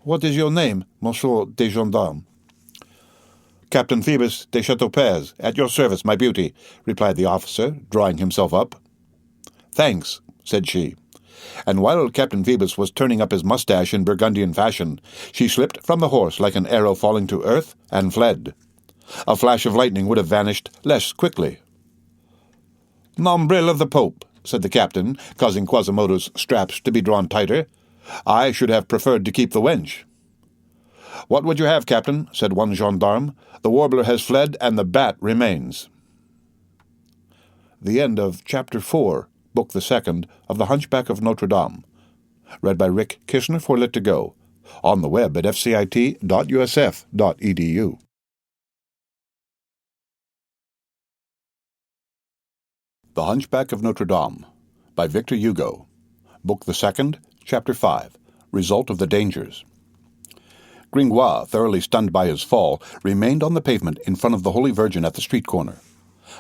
"What is your name, monsieur des gendarmes?" "Captain Phoebus de Chateaupers, at your service, my beauty," replied the officer, drawing himself up. "Thanks," said she, and while Captain Phoebus was turning up his mustache in Burgundian fashion, she slipped from the horse like an arrow falling to earth and fled. A flash of lightning would have vanished less quickly. "Nombril of the Pope," said the captain, causing Quasimodo's straps to be drawn tighter. "I should have preferred to keep the wench." "What would you have, Captain?" said one gendarme. "The warbler has fled, and the bat remains." The end of Chapter 4, Book the Second, of The Hunchback of Notre Dame. Read by Rick Kishner for Lit2Go. On the web at fcit.usf.edu. The Hunchback of Notre Dame, by Victor Hugo. Book the Second, Chapter 5, Result of the Dangers. Gringoire, thoroughly stunned by his fall, remained on the pavement in front of the Holy Virgin at the street corner.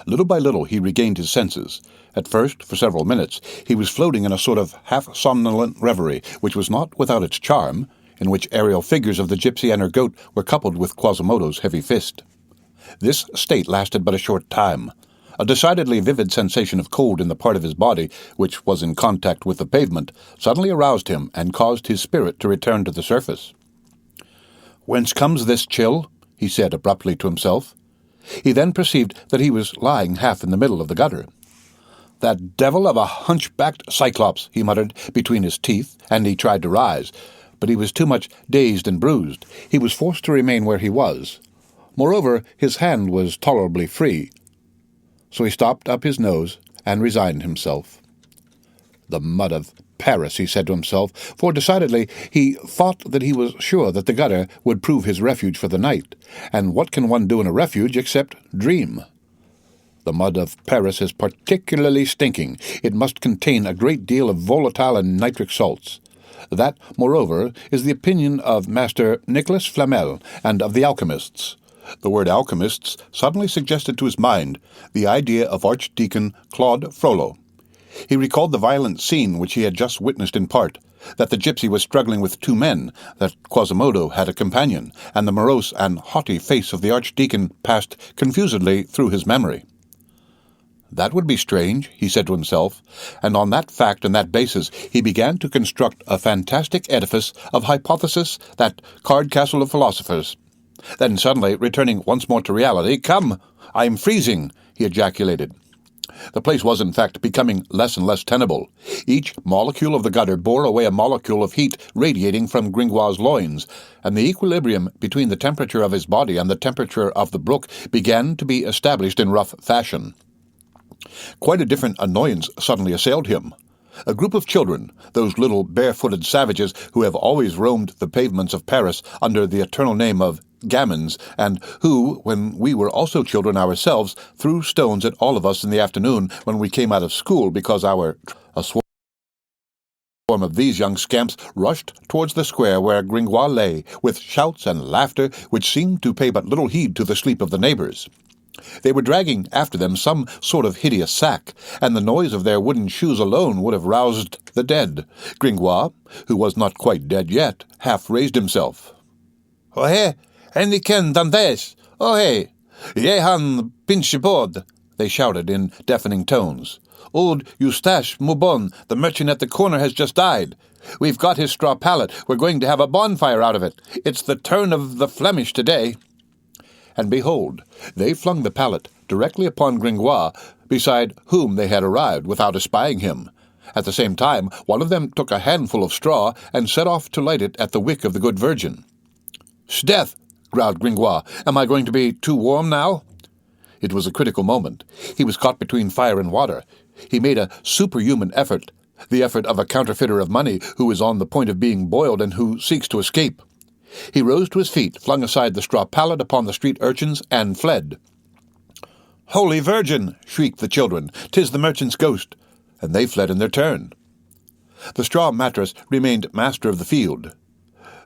Little by little he regained his senses. At first, for several minutes, he was floating in a sort of half-somnolent reverie, which was not without its charm, in which aerial figures of the gypsy and her goat were coupled with Quasimodo's heavy fist. This state lasted but a short time. A decidedly vivid sensation of cold in the part of his body which was in contact with the pavement suddenly aroused him and caused his spirit to return to the surface. "Whence comes this chill?" he said abruptly to himself. He then perceived that he was lying half in the middle of the gutter. "That devil of a hunchbacked cyclops," he muttered between his teeth, and he tried to rise, but he was too much dazed and bruised. He was forced to remain where he was. Moreover, his hand was tolerably free. So he stopped up his nose and resigned himself. "The mud of Paris," he said to himself, for decidedly he thought that he was sure that the gutter would prove his refuge for the night, and what can one do in a refuge except dream? The mud of Paris is particularly stinking. It must contain a great deal of volatile and nitric salts. That, moreover, is the opinion of Master Nicholas Flamel and of the alchemists. The word alchemists suddenly suggested to his mind the idea of Archdeacon Claude Frollo. He recalled the violent scene which he had just witnessed in part, that the gypsy was struggling with two men, that Quasimodo had a companion, and the morose and haughty face of the archdeacon passed confusedly through his memory. That would be strange, he said to himself, and on that fact and that basis he began to construct a fantastic edifice of hypothesis, that card castle of philosophers. Then suddenly, returning once more to reality, "Come, I am freezing," he ejaculated. The place was, in fact, becoming less and less tenable. Each molecule of the gutter bore away a molecule of heat radiating from Gringoire's loins, and the equilibrium between the temperature of his body and the temperature of the brook began to be established in rough fashion. Quite a different annoyance suddenly assailed him. A group of children, those little barefooted savages who have always roamed the pavements of Paris under the eternal name of gamins, and who, when we were also children ourselves, threw stones at all of us in the afternoon when we came out of school because a swarm of these young scamps rushed towards the square where Gringoire lay, with shouts and laughter which seemed to pay but little heed to the sleep of the neighbours. They were dragging after them some sort of hideous sack, and the noise of their wooden shoes alone would have roused the dead. Gringoire, who was not quite dead yet, half raised himself. "Ohé, Henriken Dantes! Ohé! Jehan Pinchibord!" they shouted in deafening tones. "Old Eustache Moubon, the merchant at the corner, has just died. We've got his straw pallet. We're going to have a bonfire out of it. It's the turn of the Flemish today." And behold, they flung the pallet directly upon Gringoire, beside whom they had arrived without espying him. At the same time, one of them took a handful of straw and set off to light it at the wick of the good Virgin. "'Sdeath!' growled Gringoire. "Am I going to be too warm now?" It was a critical moment. He was caught between fire and water. He made a superhuman effort, the effort of a counterfeiter of money who is on the point of being boiled and who seeks to escape. He rose to his feet, flung aside the straw pallet upon the street urchins, and fled. "Holy Virgin!" shrieked the children. "'Tis the merchant's ghost!" And they fled in their turn. The straw mattress remained master of the field.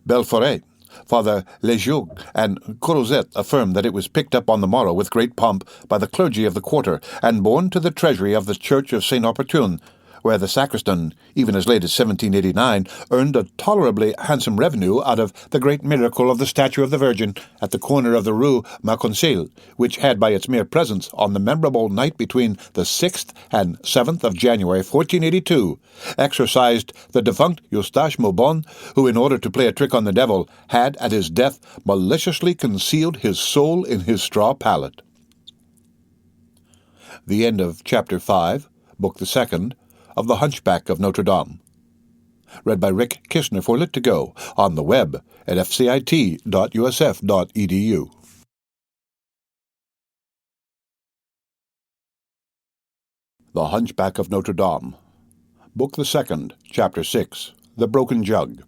Belforet, Father Lejeune, and Corozet affirmed that it was picked up on the morrow with great pomp by the clergy of the quarter, and borne to the treasury of the church of Saint Opportune, where the sacristan, even as late as 1789, earned a tolerably handsome revenue out of the great miracle of the statue of the Virgin at the corner of the Rue Marconcel, which had by its mere presence on the memorable night between the 6th and 7th of January 1482 exorcised the defunct Eustache Maubon, who, in order to play a trick on the devil, had at his death maliciously concealed his soul in his straw pallet. The end of Chapter 5, Book the Second, of The Hunchback of Notre Dame. Read by Rick Kishner for Lit2Go on the web at fcit.usf.edu. The Hunchback of Notre Dame. Book the Second, Chapter 6, The Broken Jug.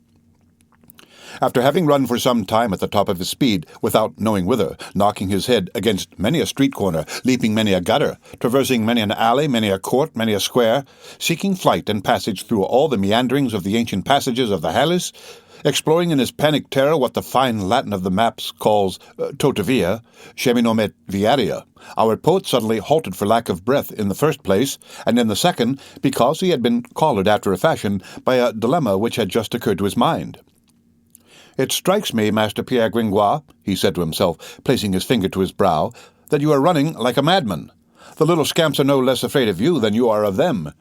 After having run for some time at the top of his speed, without knowing whither, knocking his head against many a street corner, leaping many a gutter, traversing many an alley, many a court, many a square, seeking flight and passage through all the meanderings of the ancient passages of the Halles, exploring in his panic terror what the fine Latin of the maps calls tota via, cheminomet viaria, our poet suddenly halted for lack of breath in the first place, and in the second because he had been collared after a fashion by a dilemma which had just occurred to his mind. "It strikes me, Master Pierre Gringoire," he said to himself, placing his finger to his brow, "that you are running like a madman. The little scamps are no less afraid of you than you are of them.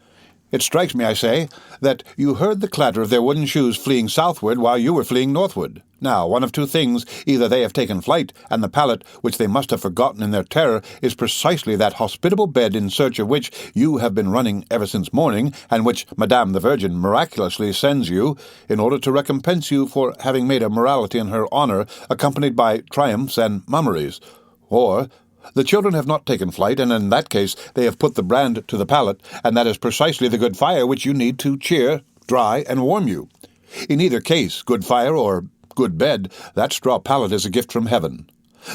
It strikes me, I say, that you heard the clatter of their wooden shoes fleeing southward while you were fleeing northward. Now, one of two things: either they have taken flight, and the pallet, which they must have forgotten in their terror, is precisely that hospitable bed in search of which you have been running ever since morning, and which Madame the Virgin miraculously sends you, in order to recompense you for having made a morality in her honour, accompanied by triumphs and mummeries. Or the children have not taken flight, and in that case they have put the brand to the pallet, and that is precisely the good fire which you need to cheer, dry, and warm you. In either case, good fire or good bed, that straw pallet is a gift from heaven.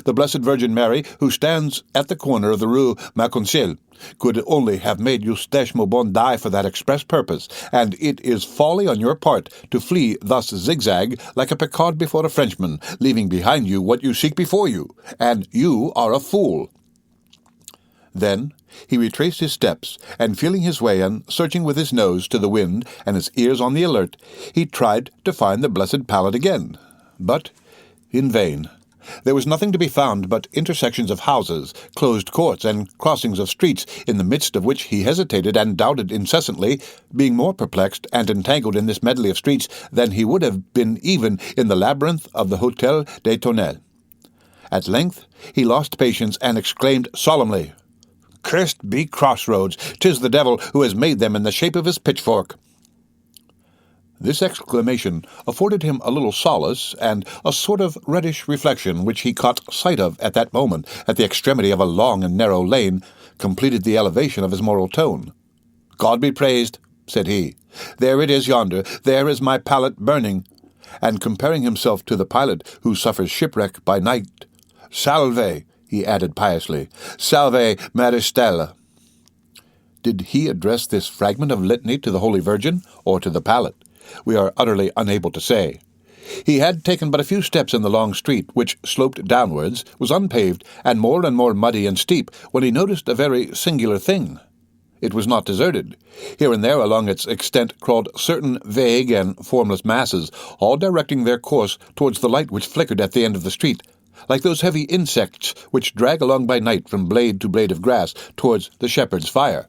The Blessed Virgin Mary, who stands at the corner of the Rue Marconcel, could only have made Eustache Maubon die for that express purpose, and it is folly on your part to flee thus zigzag like a Picard before a Frenchman, leaving behind you what you seek before you, and you are a fool." Then he retraced his steps, and feeling his way and searching with his nose to the wind and his ears on the alert, he tried to find the blessed pallet again, but in vain. There was nothing to be found but intersections of houses, closed courts, and crossings of streets, in the midst of which he hesitated and doubted incessantly, being more perplexed and entangled in this medley of streets than he would have been even in the labyrinth of the Hôtel des Tournelles. At length he lost patience and exclaimed solemnly, "Cursed be crossroads! 'Tis the devil who has made them in the shape of his pitchfork." This exclamation afforded him a little solace, and a sort of reddish reflection which he caught sight of at that moment at the extremity of a long and narrow lane completed the elevation of his moral tone. "God be praised," said he. "There it is yonder. There is my pallet burning." And comparing himself to the pilot who suffers shipwreck by night, "Salve," he added piously, "salve Maristelle." Did he address this fragment of litany to the Holy Virgin, or to the pallet? We are utterly unable to say. He had taken but a few steps in the long street, which sloped downwards, was unpaved, and more muddy and steep, when he noticed a very singular thing. It was not deserted. Here and there along its extent crawled certain vague and formless masses, all directing their course towards the light which flickered at the end of the street, like those heavy insects which drag along by night from blade to blade of grass towards the shepherd's fire.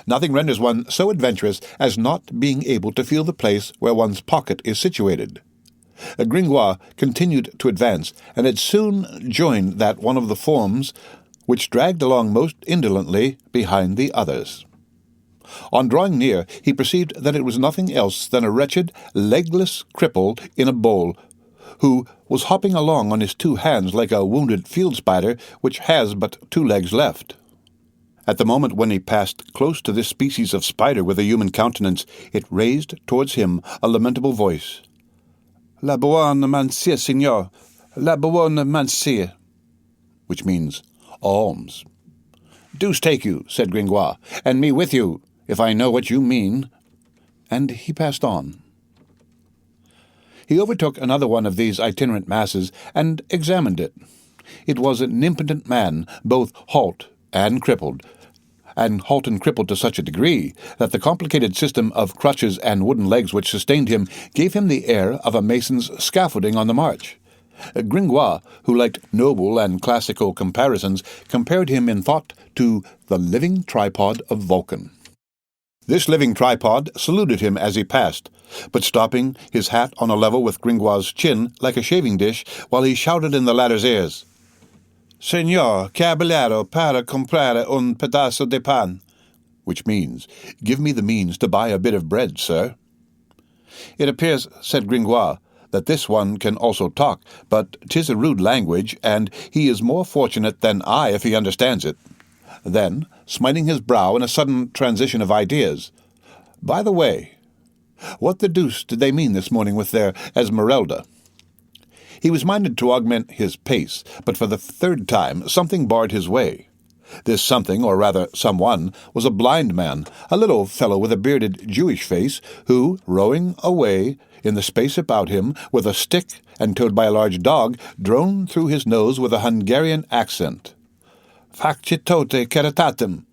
Nothing renders one so adventurous as not being able to feel the place where one's pocket is situated. Gringoire continued to advance, and had soon joined that one of the forms which dragged along most indolently behind the others. On drawing near, he perceived that it was nothing else than a wretched, legless cripple in a bowl, who was hopping along on his two hands like a wounded field spider which has but two legs left. At the moment when he passed close to this species of spider with a human countenance, it raised towards him a lamentable voice. La bonne monsieur, signor, la bonne monsieur, which means alms. Deuce take you, said Gringoire, and me with you, if I know what you mean. And he passed on. He overtook another one of these itinerant masses and examined it. It was an impotent man, both halt and crippled, and halt and crippled to such a degree that the complicated system of crutches and wooden legs which sustained him gave him the air of a mason's scaffolding on the march. Gringoire, who liked noble and classical comparisons, compared him in thought to the living tripod of Vulcan. This living tripod saluted him as he passed, but stopping his hat on a level with Gringoire's chin like a shaving dish, while he shouted in the latter's ears, "Señor, caballero para comprare un pedazo de pan," which means, "Give me the means to buy a bit of bread, sir." "It appears," said Gringoire, "that this one can also talk, but 'tis a rude language, and he is more fortunate than I if he understands it." Then, smiting his brow in a sudden transition of ideas, "By the way, what the deuce did they mean this morning with their Esmeralda?" He was minded to augment his pace, but for the third time something barred his way. This something, or rather someone, was a blind man, a little fellow with a bearded Jewish face, who, rowing away in the space about him with a stick and towed by a large dog, droned through his nose with a Hungarian accent. "Facitote caritatem."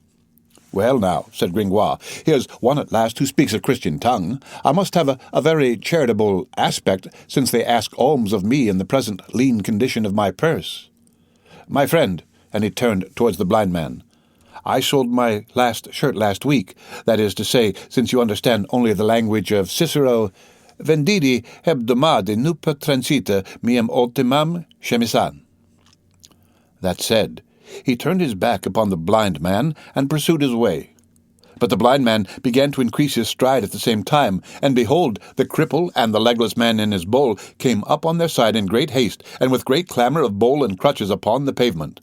"Well now," said Gringoire, "here's one at last who speaks a Christian tongue. I must have a very charitable aspect, since they ask alms of me in the present lean condition of my purse. My friend," and he turned towards the blind man, "I sold my last shirt last week. That is to say, since you understand only the language of Cicero, vendidi hebdomade nuper transita miam ultimam chemisan." That said, he turned his back upon the blind man and pursued his way. But the blind man began to increase his stride at the same time, and behold, the cripple and the legless man in his bowl came up on their side in great haste, and with great clamour of bowl and crutches upon the pavement.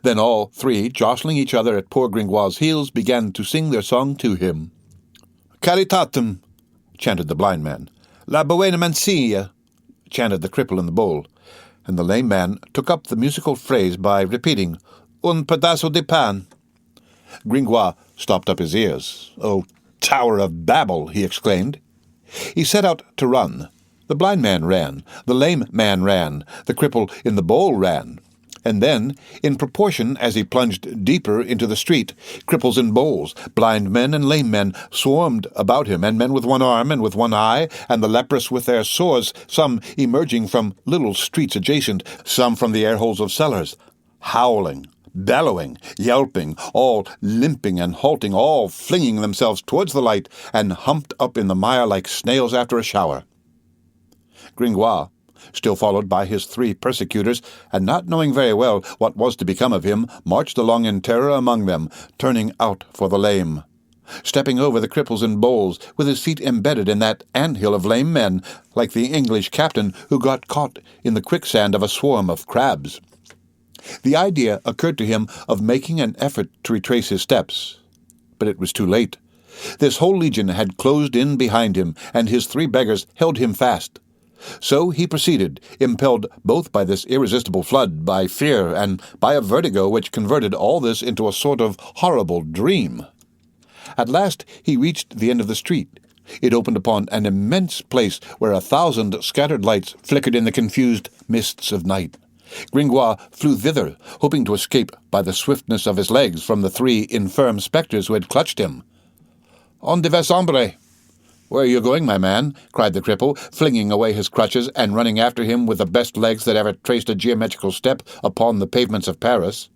Then all three, jostling each other at poor Gringoire's heels, began to sing their song to him. "Caritatem," chanted the blind man. "La buena mancia," chanted the cripple in the bowl, and the lame man took up the musical phrase by repeating, "Un pedazo de pan." Gringoire stopped up his ears. "Oh, Tower of Babel!" he exclaimed. He set out to run. The blind man ran, the lame man ran, the cripple in the bowl ran. And then, in proportion as he plunged deeper into the street, cripples in bowls, blind men and lame men swarmed about him, and men with one arm and with one eye, and the leprous with their sores, some emerging from little streets adjacent, some from the air-holes of cellars, howling, bellowing, yelping, all limping and halting, all flinging themselves towards the light, and humped up in the mire like snails after a shower. Gringoire, still followed by his three persecutors, and not knowing very well what was to become of him, marched along in terror among them, turning out for the lame, stepping over the cripples in bowls, with his feet embedded in that ant-hill of lame men, like the English captain who got caught in the quicksand of a swarm of crabs. The idea occurred to him of making an effort to retrace his steps, but it was too late. This whole legion had closed in behind him, and his three beggars held him fast. So he proceeded, impelled both by this irresistible flood, by fear, and by a vertigo which converted all this into a sort of horrible dream. At last he reached the end of the street. It opened upon an immense place where 1,000 scattered lights flickered in the confused mists of night. Gringoire flew thither, hoping to escape by the swiftness of his legs from the three infirm spectres who had clutched him. "On vas, hombre?" "Where are you going, my man?" cried the cripple, flinging away his crutches and running after him with the best legs that ever traced a geometrical step upon the pavements of Paris.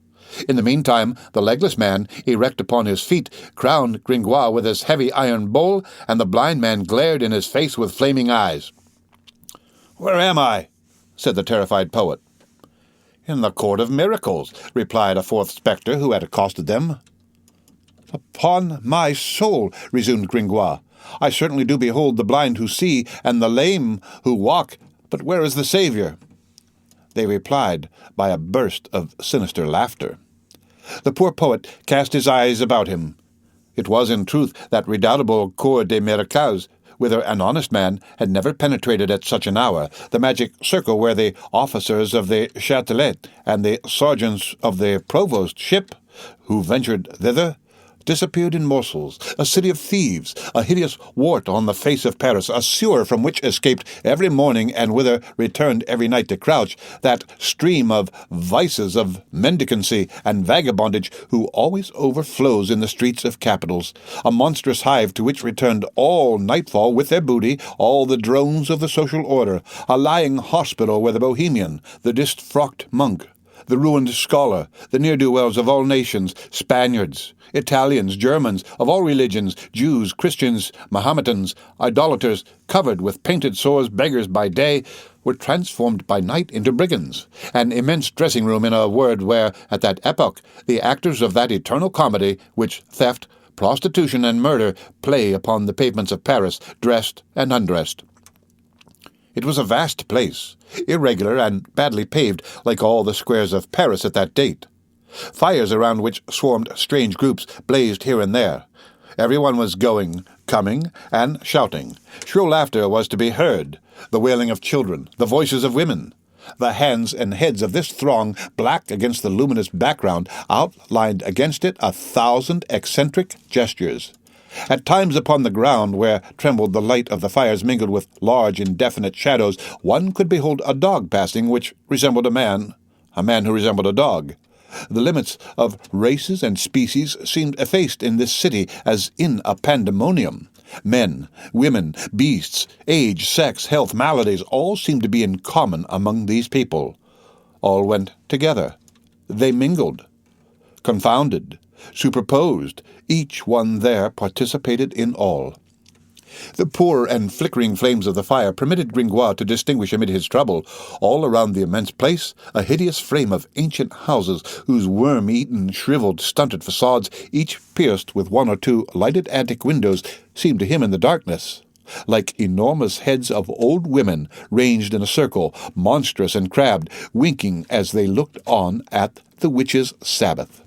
In the meantime, the legless man, erect upon his feet, crowned Gringoire with his heavy iron bowl, and the blind man glared in his face with flaming eyes. "Where am I?" said the terrified poet. "In the Court of Miracles," replied a fourth spectre who had accosted them. "Upon my soul," resumed Gringoire, "I certainly do behold the blind who see, and the lame who walk, but where is the Saviour?" They replied by a burst of sinister laughter. The poor poet cast his eyes about him. It was, in truth, that redoubtable Cour des Miracles, whither an honest man had never penetrated at such an hour, the magic circle where the officers of the Châtelet and the sergeants of the provost ship, who ventured thither, disappeared in morsels, a city of thieves, a hideous wart on the face of Paris, a sewer from which escaped every morning and whither returned every night to crouch, that stream of vices, of mendicancy and vagabondage, who always overflows in the streets of capitals, a monstrous hive to which returned all nightfall with their booty all the drones of the social order, a lying hospital where the bohemian, the disfrocked monk, the ruined scholar, the ne'er-do-wells of all nations, Spaniards, Italians, Germans, of all religions, Jews, Christians, Mohammedans, idolaters, covered with painted sores, beggars by day, were transformed by night into brigands, an immense dressing-room, in a word, where, at that epoch, the actors of that eternal comedy which theft, prostitution, and murder play upon the pavements of Paris, dressed and undressed. It was a vast place, irregular and badly paved, like all the squares of Paris at that date. Fires around which swarmed strange groups blazed here and there. Everyone was going, coming, and shouting. Shrill laughter was to be heard, the wailing of children, the voices of women. The hands and heads of this throng, black against the luminous background, outlined against it 1,000 eccentric gestures. At times upon the ground, where trembled the light of the fires mingled with large indefinite shadows, one could behold a dog passing which resembled a man who resembled a dog. The limits of races and species seemed effaced in this city as in a pandemonium. Men, women, beasts, age, sex, health, maladies, all seemed to be in common among these people. All went together. They mingled, confounded, superposed. Each one there participated in all. The poor and flickering flames of the fire permitted Gringoire to distinguish amid his trouble, all around the immense place, a hideous frame of ancient houses, whose worm-eaten, shriveled, stunted facades, each pierced with one or two lighted attic windows, seemed to him in the darkness like enormous heads of old women ranged in a circle, monstrous and crabbed, winking as they looked on at the witches' Sabbath.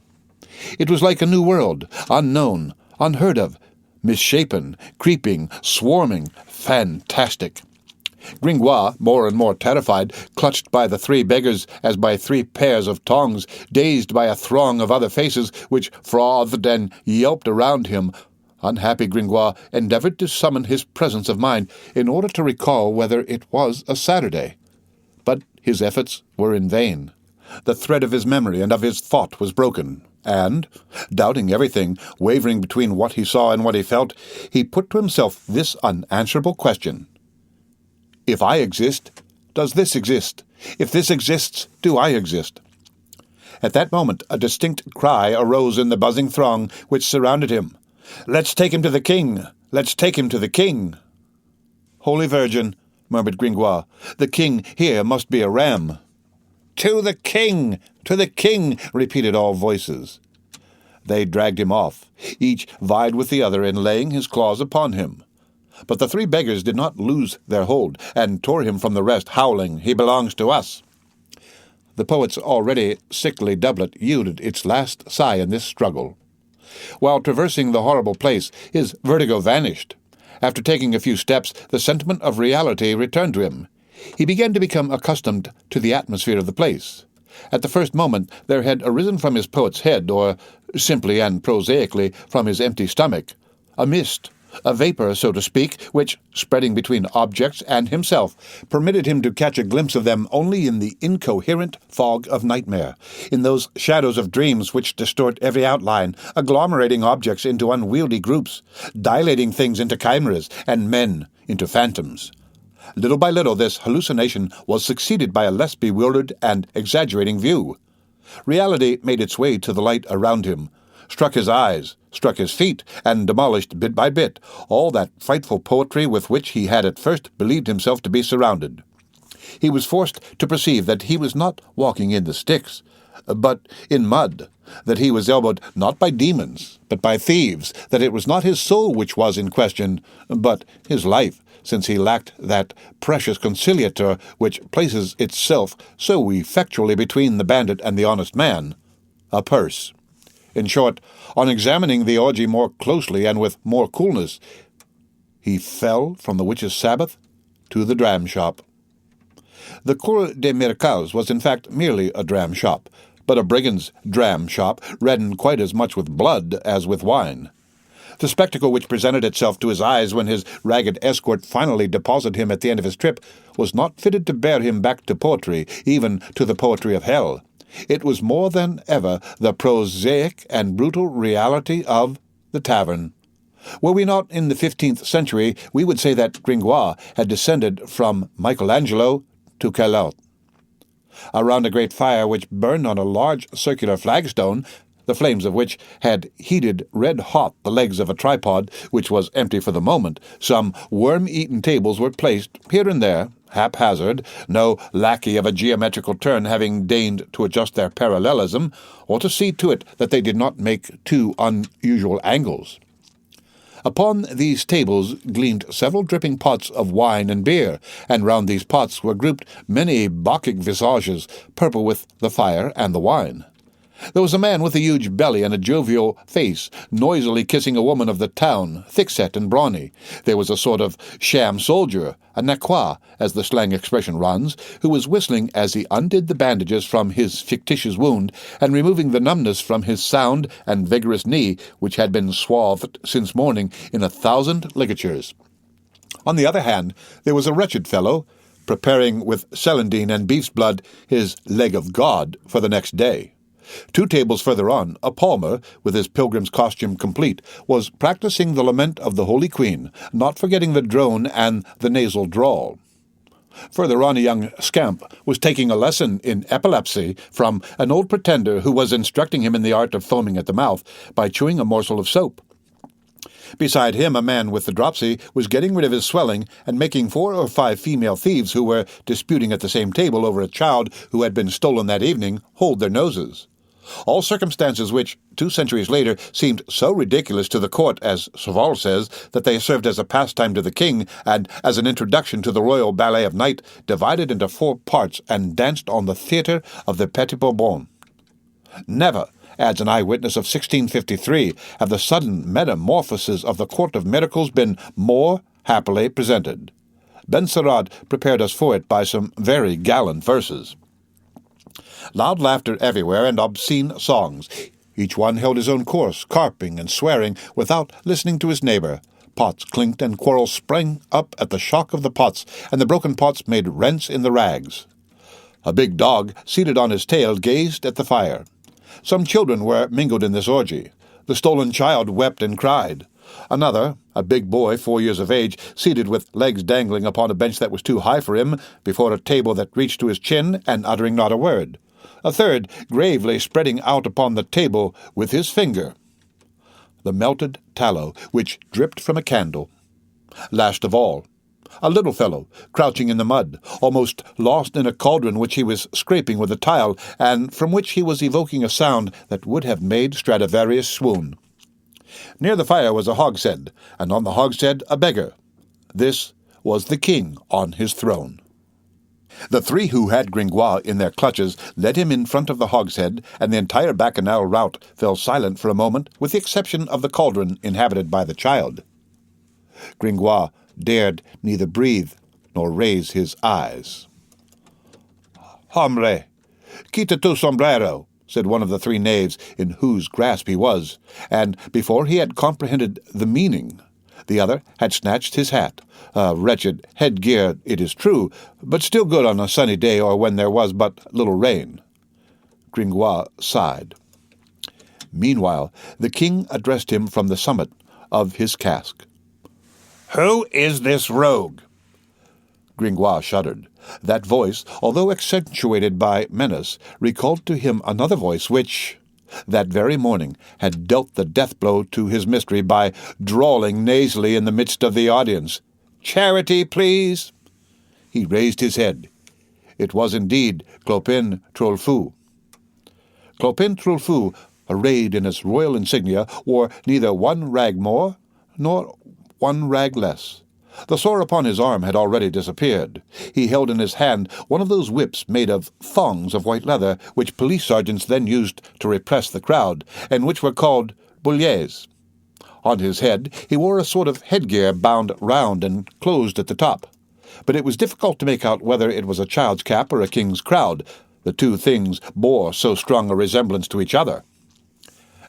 It was like a new world, unknown, unheard of, misshapen, creeping, swarming, fantastic. Gringoire, more and more terrified, clutched by the three beggars as by three pairs of tongs, dazed by a throng of other faces which frothed and yelped around him, unhappy Gringoire endeavored to summon his presence of mind in order to recall whether it was a Saturday. But his efforts were in vain. The thread of his memory and of his thought was broken, and, doubting everything, wavering between what he saw and what he felt, he put to himself this unanswerable question. If I exist, does this exist? If this exists, do I exist? At that moment a distinct cry arose in the buzzing throng which surrounded him. "Let's take him to the king! Let's take him to the king!" "Holy Virgin," murmured Gringoire, "the king here must be a ram." "To the king! To the king!" repeated all voices. They dragged him off. Each vied with the other in laying his claws upon him. But the three beggars did not lose their hold, and tore him from the rest, howling, "He belongs to us." The poet's already sickly doublet yielded its last sigh in this struggle. While traversing the horrible place, his vertigo vanished. After taking a few steps, the sentiment of reality returned to him. He began to become accustomed to the atmosphere of the place. At the first moment there had arisen from his poet's head, or simply and prosaically from his empty stomach, a mist, a vapor, so to speak, which, spreading between objects and himself, permitted him to catch a glimpse of them only in the incoherent fog of nightmare, in those shadows of dreams which distort every outline, agglomerating objects into unwieldy groups, dilating things into chimeras, and men into phantoms. Little by little this hallucination was succeeded by a less bewildered and exaggerating view. Reality made its way to the light around him, struck his eyes, struck his feet, and demolished bit by bit all that frightful poetry with which he had at first believed himself to be surrounded. He was forced to perceive that he was not walking in the sticks, but in mud, that he was elbowed not by demons, but by thieves, that it was not his soul which was in question, but his life, since he lacked that precious conciliator which places itself so effectually between the bandit and the honest man, a purse. In short, on examining the orgy more closely and with more coolness, he fell from the witch's Sabbath to the dram shop. The Cour des Miracles was in fact merely a dram shop, but a brigand's dram shop reddened quite as much with blood as with wine. The spectacle which presented itself to his eyes when his ragged escort finally deposited him at the end of his trip was not fitted to bear him back to poetry, even to the poetry of hell. It was more than ever the prosaic and brutal reality of the tavern. Were we not in the 15th century, we would say that Gringoire had descended from Michelangelo to Callot. Around a great fire which burned on a large circular flagstone, the flames of which had heated red-hot the legs of a tripod, which was empty for the moment, some worm-eaten tables were placed here and there, haphazard, no lackey of a geometrical turn having deigned to adjust their parallelism, or to see to it that they did not make too unusual angles. Upon these tables gleamed several dripping pots of wine and beer, and round these pots were grouped many Bacchic visages, purple with the fire and the wine. There was a man with a huge belly and a jovial face, noisily kissing a woman of the town, thick-set and brawny. There was a sort of sham soldier, a naquois, as the slang expression runs, who was whistling as he undid the bandages from his fictitious wound and removing the numbness from his sound and vigorous knee, which had been swathed since morning in 1,000 ligatures. On the other hand, there was a wretched fellow, preparing with celandine and beef's blood his leg of God for the next day. 2 tables further on, a palmer, with his pilgrim's costume complete, was practising the lament of the Holy Queen, not forgetting the drone and the nasal drawl. Further on, a young scamp was taking a lesson in epilepsy from an old pretender who was instructing him in the art of foaming at the mouth by chewing a morsel of soap. Beside him, a man with the dropsy was getting rid of his swelling and making 4 or 5 female thieves who were disputing at the same table over a child who had been stolen that evening hold their noses. All circumstances which, 2 centuries later, seemed so ridiculous to the court, as Sauval says, that they served as a pastime to the king and as an introduction to the royal ballet of night, divided into 4 parts and danced on the theatre of the Petit Bourbon. Never, adds an eyewitness of 1653, have the sudden metamorphoses of the Court of Miracles been more happily presented. Benserade prepared us for it by some very gallant verses. Loud laughter everywhere and obscene songs. Each one held his own course, carping and swearing without listening to his neighbor. Pots clinked and quarrels sprang up at the shock of the pots, and the broken pots made rents in the rags. A big dog, seated on his tail, gazed at the fire. Some children were mingled in this orgy. The stolen child wept and cried. Another, a big boy 4 years of age, seated with legs dangling upon a bench that was too high for him, before a table that reached to his chin, and uttering not a word. A third, gravely spreading out upon the table with his finger the melted tallow which dripped from a candle. Last of all, a little fellow, crouching in the mud, almost lost in a cauldron which he was scraping with a tile, and from which he was evoking a sound that would have made Stradivarius swoon. Near the fire was a hogshead, and on the hogshead a beggar. This was the king on his throne. The 3 who had Gringoire in their clutches led him in front of the hogshead, and the entire bacchanal rout fell silent for a moment, with the exception of the cauldron inhabited by the child. Gringoire dared neither breathe nor raise his eyes. "Hombre, quita tu sombrero," said one of the 3 knaves in whose grasp he was, and before he had comprehended the meaning, the other had snatched his hat, a wretched headgear, it is true, but still good on a sunny day or when there was but little rain. Gringoire sighed. Meanwhile, the king addressed him from the summit of his cask. "Who is this rogue?" Gringoire shuddered. That voice, although accentuated by menace, recalled to him another voice which, that very morning, had dealt the death-blow to his mystery by drawling nasally in the midst of the audience. "Charity, please." He raised his head. It was indeed Clopin Trollfou. Clopin Trollfou, arrayed in his royal insignia, wore neither one rag more nor one rag less. The sore upon his arm had already disappeared. He held in his hand one of those whips made of thongs of white leather, which police sergeants then used to repress the crowd, and which were called bouliers. On his head he wore a sort of headgear bound round and closed at the top, but it was difficult to make out whether it was a child's cap or a king's crown. The two things bore so strong a resemblance to each other.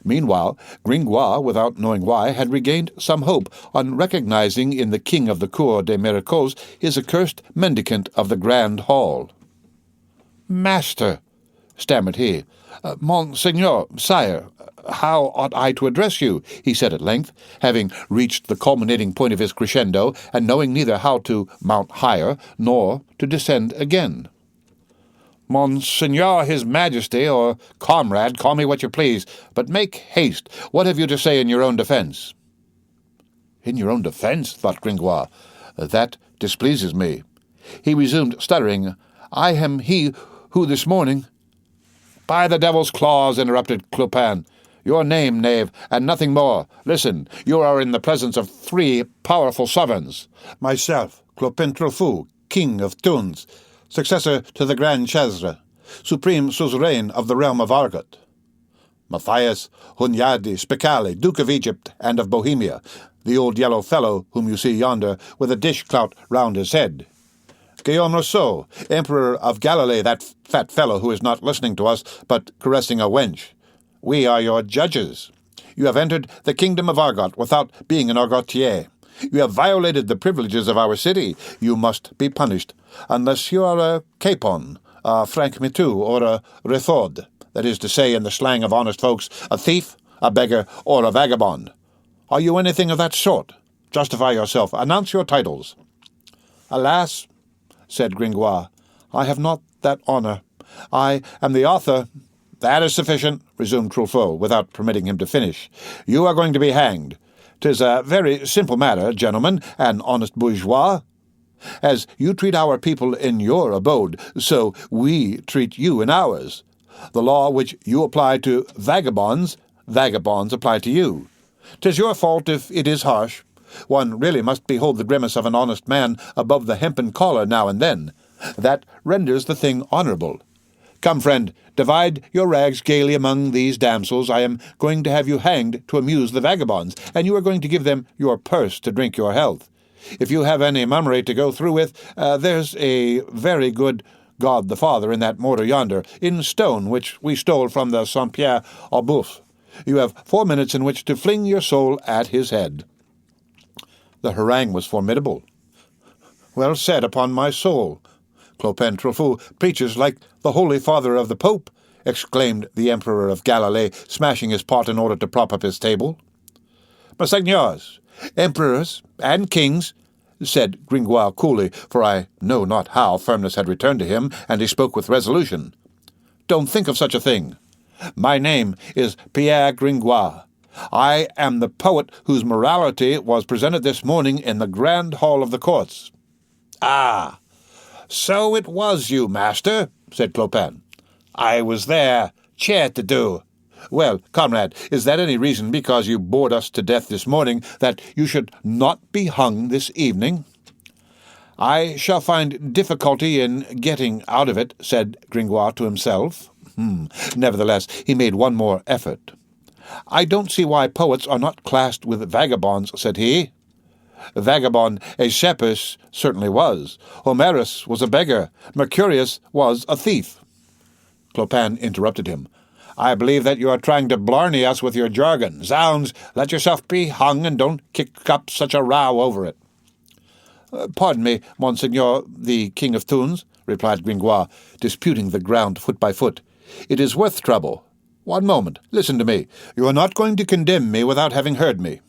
Meanwhile, Gringoire, without knowing why, had regained some hope on recognizing in the king of the Cour des Miracles his accursed mendicant of the Grand Hall. "Master," stammered he, "Monseigneur, sire, how ought I to address you?" he said at length, having reached the culminating point of his crescendo, and knowing neither how to mount higher nor to descend again. "Monseigneur, his Majesty, or comrade, call me what you please, but make haste. What have you to say in your own defence?" "In your own defence?" thought Gringoire. "That displeases me." He resumed, stuttering, "I am he who this morning—" "By the devil's claws," interrupted Clopen. "Your name, knave, and nothing more. Listen, you are in the presence of 3 powerful sovereigns. Myself, Clopen Truffaut, King of Thunes, successor to the Grand Chesre, supreme suzerain of the realm of Argot. Matthias Hunyadi Spicali, Duke of Egypt and of Bohemia, the old yellow fellow whom you see yonder, with a dish-clout round his head. Guillaume Rousseau, Emperor of Galilee, that fat fellow who is not listening to us, but caressing a wench. We are your judges. You have entered the kingdom of Argot without being an Argotier. You have violated the privileges of our city. You must be punished, unless you are a capon, a franc-mitou, or a rethod, that is to say, in the slang of honest folks, a thief, a beggar, or a vagabond. Are you anything of that sort? Justify yourself. Announce your titles." "Alas," said Gringoire, "I have not that honour. I am the author—" "That is sufficient," resumed Truffaut, without permitting him to finish. "You are going to be hanged. 'Tis a very simple matter, gentlemen and honest bourgeois. As you treat our people in your abode, so we treat you in ours. The law which you apply to vagabonds apply to you. 'Tis your fault if it is harsh. One really must behold the grimace of an honest man above the hempen collar now and then. That renders the thing honourable. Come, friend, divide your rags gaily among these damsels. I am going to have you hanged to amuse the vagabonds, and you are going to give them your purse to drink your health. If you have any mummery to go through with, there's a very good God the Father in that mortar yonder, in stone, which we stole from the Saint-Pierre-au-Boeuf. You have 4 minutes in which to fling your soul at his head." The harangue was formidable. "Well said, upon my soul. Clopen Truffaut preaches like the Holy Father of the Pope," exclaimed the Emperor of Galilee, smashing his pot in order to prop up his table. "Monseigneurs, emperors, and kings," said Gringoire coolly, for I know not how firmness had returned to him, and he spoke with resolution. "Don't think of such a thing. My name is Pierre Gringoire. I am the poet whose morality was presented this morning in the Grand Hall of the Courts." "Ah, so it was you, master," said Clopen. "I was there, chair to do. Well, comrade, is that any reason, because you bored us to death this morning, that you should not be hung this evening?" "I shall find difficulty in getting out of it," said Gringoire to himself. Nevertheless, he made one more effort. "I don't see why poets are not classed with vagabonds," said he. "Vagabond Aesopus certainly was. Homerus was a beggar. Mercurius was a thief." Clopen interrupted him. "I believe that you are trying to blarney us with your jargon. Zounds, let yourself be hung, and don't kick up such a row over it." "Pardon me, Monseigneur the King of Thunes," replied Gringoire, disputing the ground foot by foot. "It is worth trouble. One moment, listen to me. You are not going to condemn me without having heard me."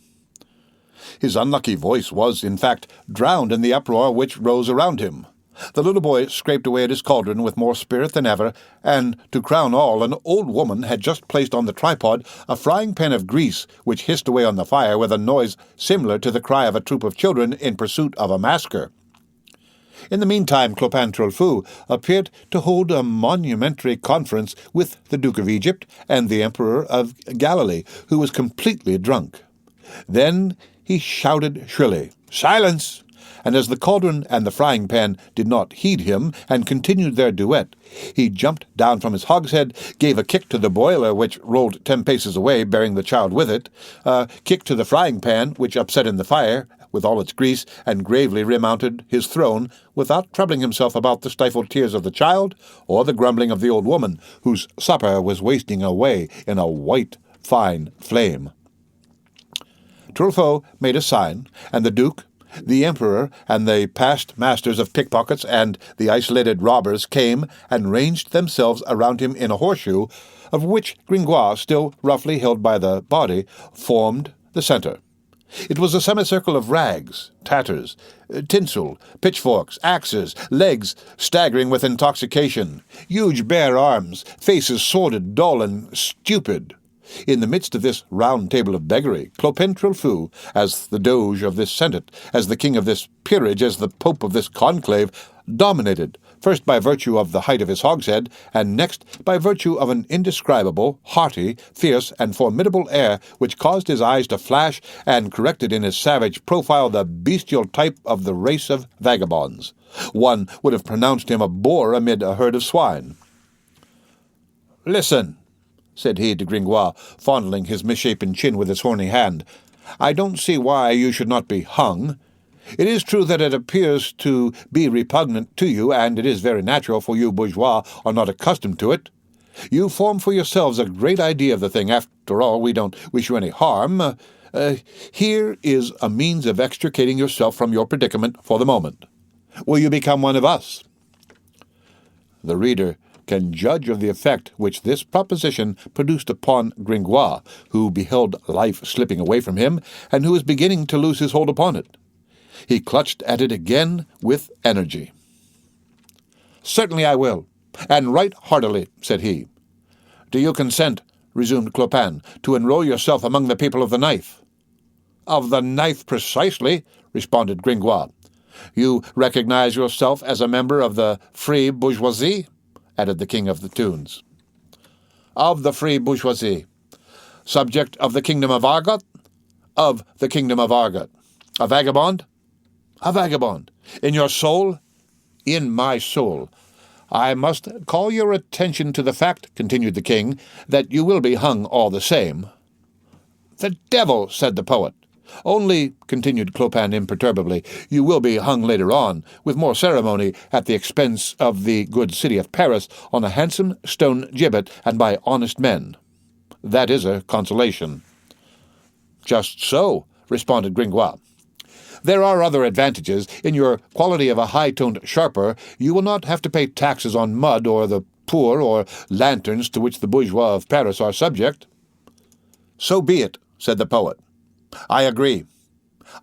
His unlucky voice was, in fact, drowned in the uproar which rose around him. The little boy scraped away at his cauldron with more spirit than ever, and, to crown all, an old woman had just placed on the tripod a frying pan of grease, which hissed away on the fire with a noise similar to the cry of a troop of children in pursuit of a masker. In the meantime, Clopen Truffaut appeared to hold a monumentary conference with the Duke of Egypt and the Emperor of Galilee, who was completely drunk. Then he shouted shrilly, "Silence! and as the cauldron and the frying pan did not heed him, and continued their duet, he jumped down from his hogshead, gave a kick to the boiler, which rolled 10 paces away, bearing the child with it, a kick to the frying pan, which upset in the fire, with all its grease, and gravely remounted his throne, without troubling himself about the stifled tears of the child, or the grumbling of the old woman, whose supper was wasting away in a white, fine flame. Truffaut made a sign, and the Duke, the Emperor, and the past masters of pickpockets and the isolated robbers came and ranged themselves around him in a horseshoe, of which Gringoire, still roughly held by the body, formed the centre. It was a semicircle of rags, tatters, tinsel, pitchforks, axes, legs staggering with intoxication, huge bare arms, faces sordid, dull, and stupid. In the midst of this round table of beggary, Clopen Truffaut, as the doge of this senate, as the king of this peerage, as the pope of this conclave, dominated, first by virtue of the height of his hogshead, and next by virtue of an indescribable, haughty, fierce, and formidable air which caused his eyes to flash and corrected in his savage profile the bestial type of the race of vagabonds. One would have pronounced him a boar amid a herd of swine. "Listen," said he to Gringoire, fondling his misshapen chin with his horny hand. "I don't see why you should not be hung. It is true that it appears to be repugnant to you, and it is very natural, for you bourgeois are not accustomed to it. You form for yourselves a great idea of the thing. After all, we don't wish you any harm. Here is a means of extricating yourself from your predicament for the moment. Will you become one of us?" The reader can judge of the effect which this proposition produced upon Gringoire, who beheld life slipping away from him, and who was beginning to lose his hold upon it. He clutched at it again with energy. "Certainly I will, and right heartily," said he. "Do you consent," resumed Clopen, "to enroll yourself among the people of the knife?" "Of the knife precisely," responded Gringoire. "You recognize yourself as a member of the free bourgeoisie?" added the king of the tunes. "Of the free bourgeoisie. Subject of the kingdom of Argot? Of the kingdom of Argot. A vagabond? A vagabond. In your soul? In my soul. I must call your attention to the fact," continued the king, "that you will be hung all the same." "The devil," said the poet. "Only," continued Clopen imperturbably, "you will be hung later on, with more ceremony, at the expense of the good city of Paris, on a handsome stone gibbet, and by honest men. That is a consolation." "Just so," responded Gringoire. "There are other advantages. In your quality of a high-toned sharper, you will not have to pay taxes on mud or the poor or lanterns to which the bourgeois of Paris are subject." "So be it," said the poet. "I agree.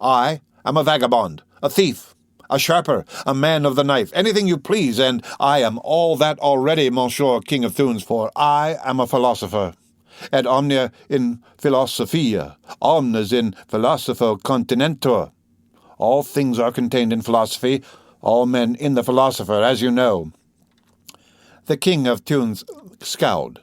I am a vagabond, a thief, a sharper, a man of the knife, anything you please, and I am all that already, monsieur king of Thunes, for I am a philosopher. Et omnia in philosophia, omnes in philosopho continentur. All things are contained in philosophy, all men in the philosopher, as you know." The king of Thunes scowled.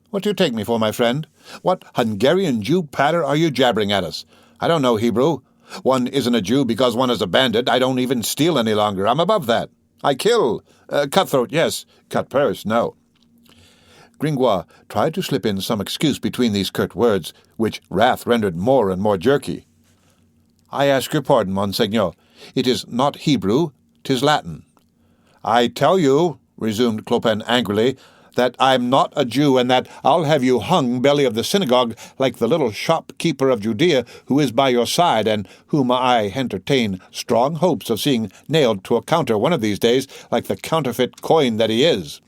"What do you take me for, my friend? What Hungarian Jew patter are you jabbering at us? I don't know Hebrew. One isn't a Jew because one is a bandit. I don't even steal any longer. I'm above that. I kill. Cutthroat, yes. Cut purse, no." Gringoire tried to slip in some excuse between these curt words, which wrath rendered more and more jerky. "I ask your pardon, monseigneur. It is not Hebrew, 'tis Latin." "I tell you," resumed Clopen angrily, "that I'm not a Jew, and that I'll have you hung, belly of the synagogue, like the little shopkeeper of Judea who is by your side, and whom I entertain strong hopes of seeing nailed to a counter one of these days, like the counterfeit coin that he is."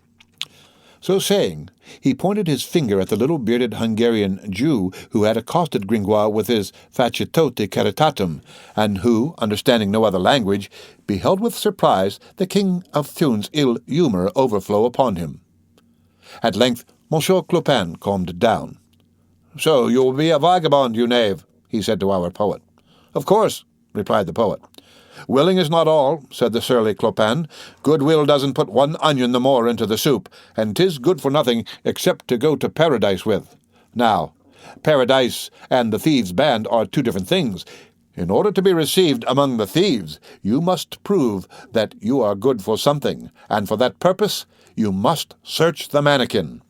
So saying, he pointed his finger at the little bearded Hungarian Jew who had accosted Gringoire with his facitote caritatum, and who, understanding no other language, beheld with surprise the king of Thunes' ill humour overflow upon him. At length Monsieur Clopen calmed down. "So you will be a vagabond, you knave," he said to our poet. "Of course," replied the poet. "Willing is not all," said the surly Clopen. "Goodwill doesn't put one onion the more into the soup, and 'tis good for nothing except to go to paradise with. Now, paradise and the thieves' band are two different things. In order to be received among the thieves, you must prove that you are good for something, and for that purpose you must search the mannequin."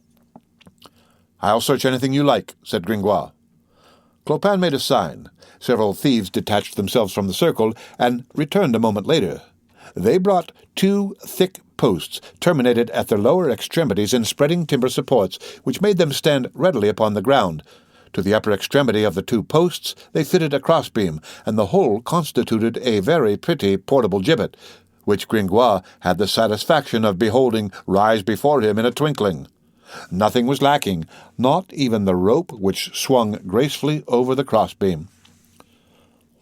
"I'll search anything you like," said Gringoire. Clopin made a sign. Several thieves detached themselves from the circle and returned a moment later. They brought 2 thick posts, terminated at their lower extremities in spreading timber supports, which made them stand readily upon the ground. To the upper extremity of the 2 posts they fitted a crossbeam, and the whole constituted a very pretty portable gibbet, which Gringoire had the satisfaction of beholding rise before him in a twinkling. Nothing was lacking, not even the rope which swung gracefully over the crossbeam.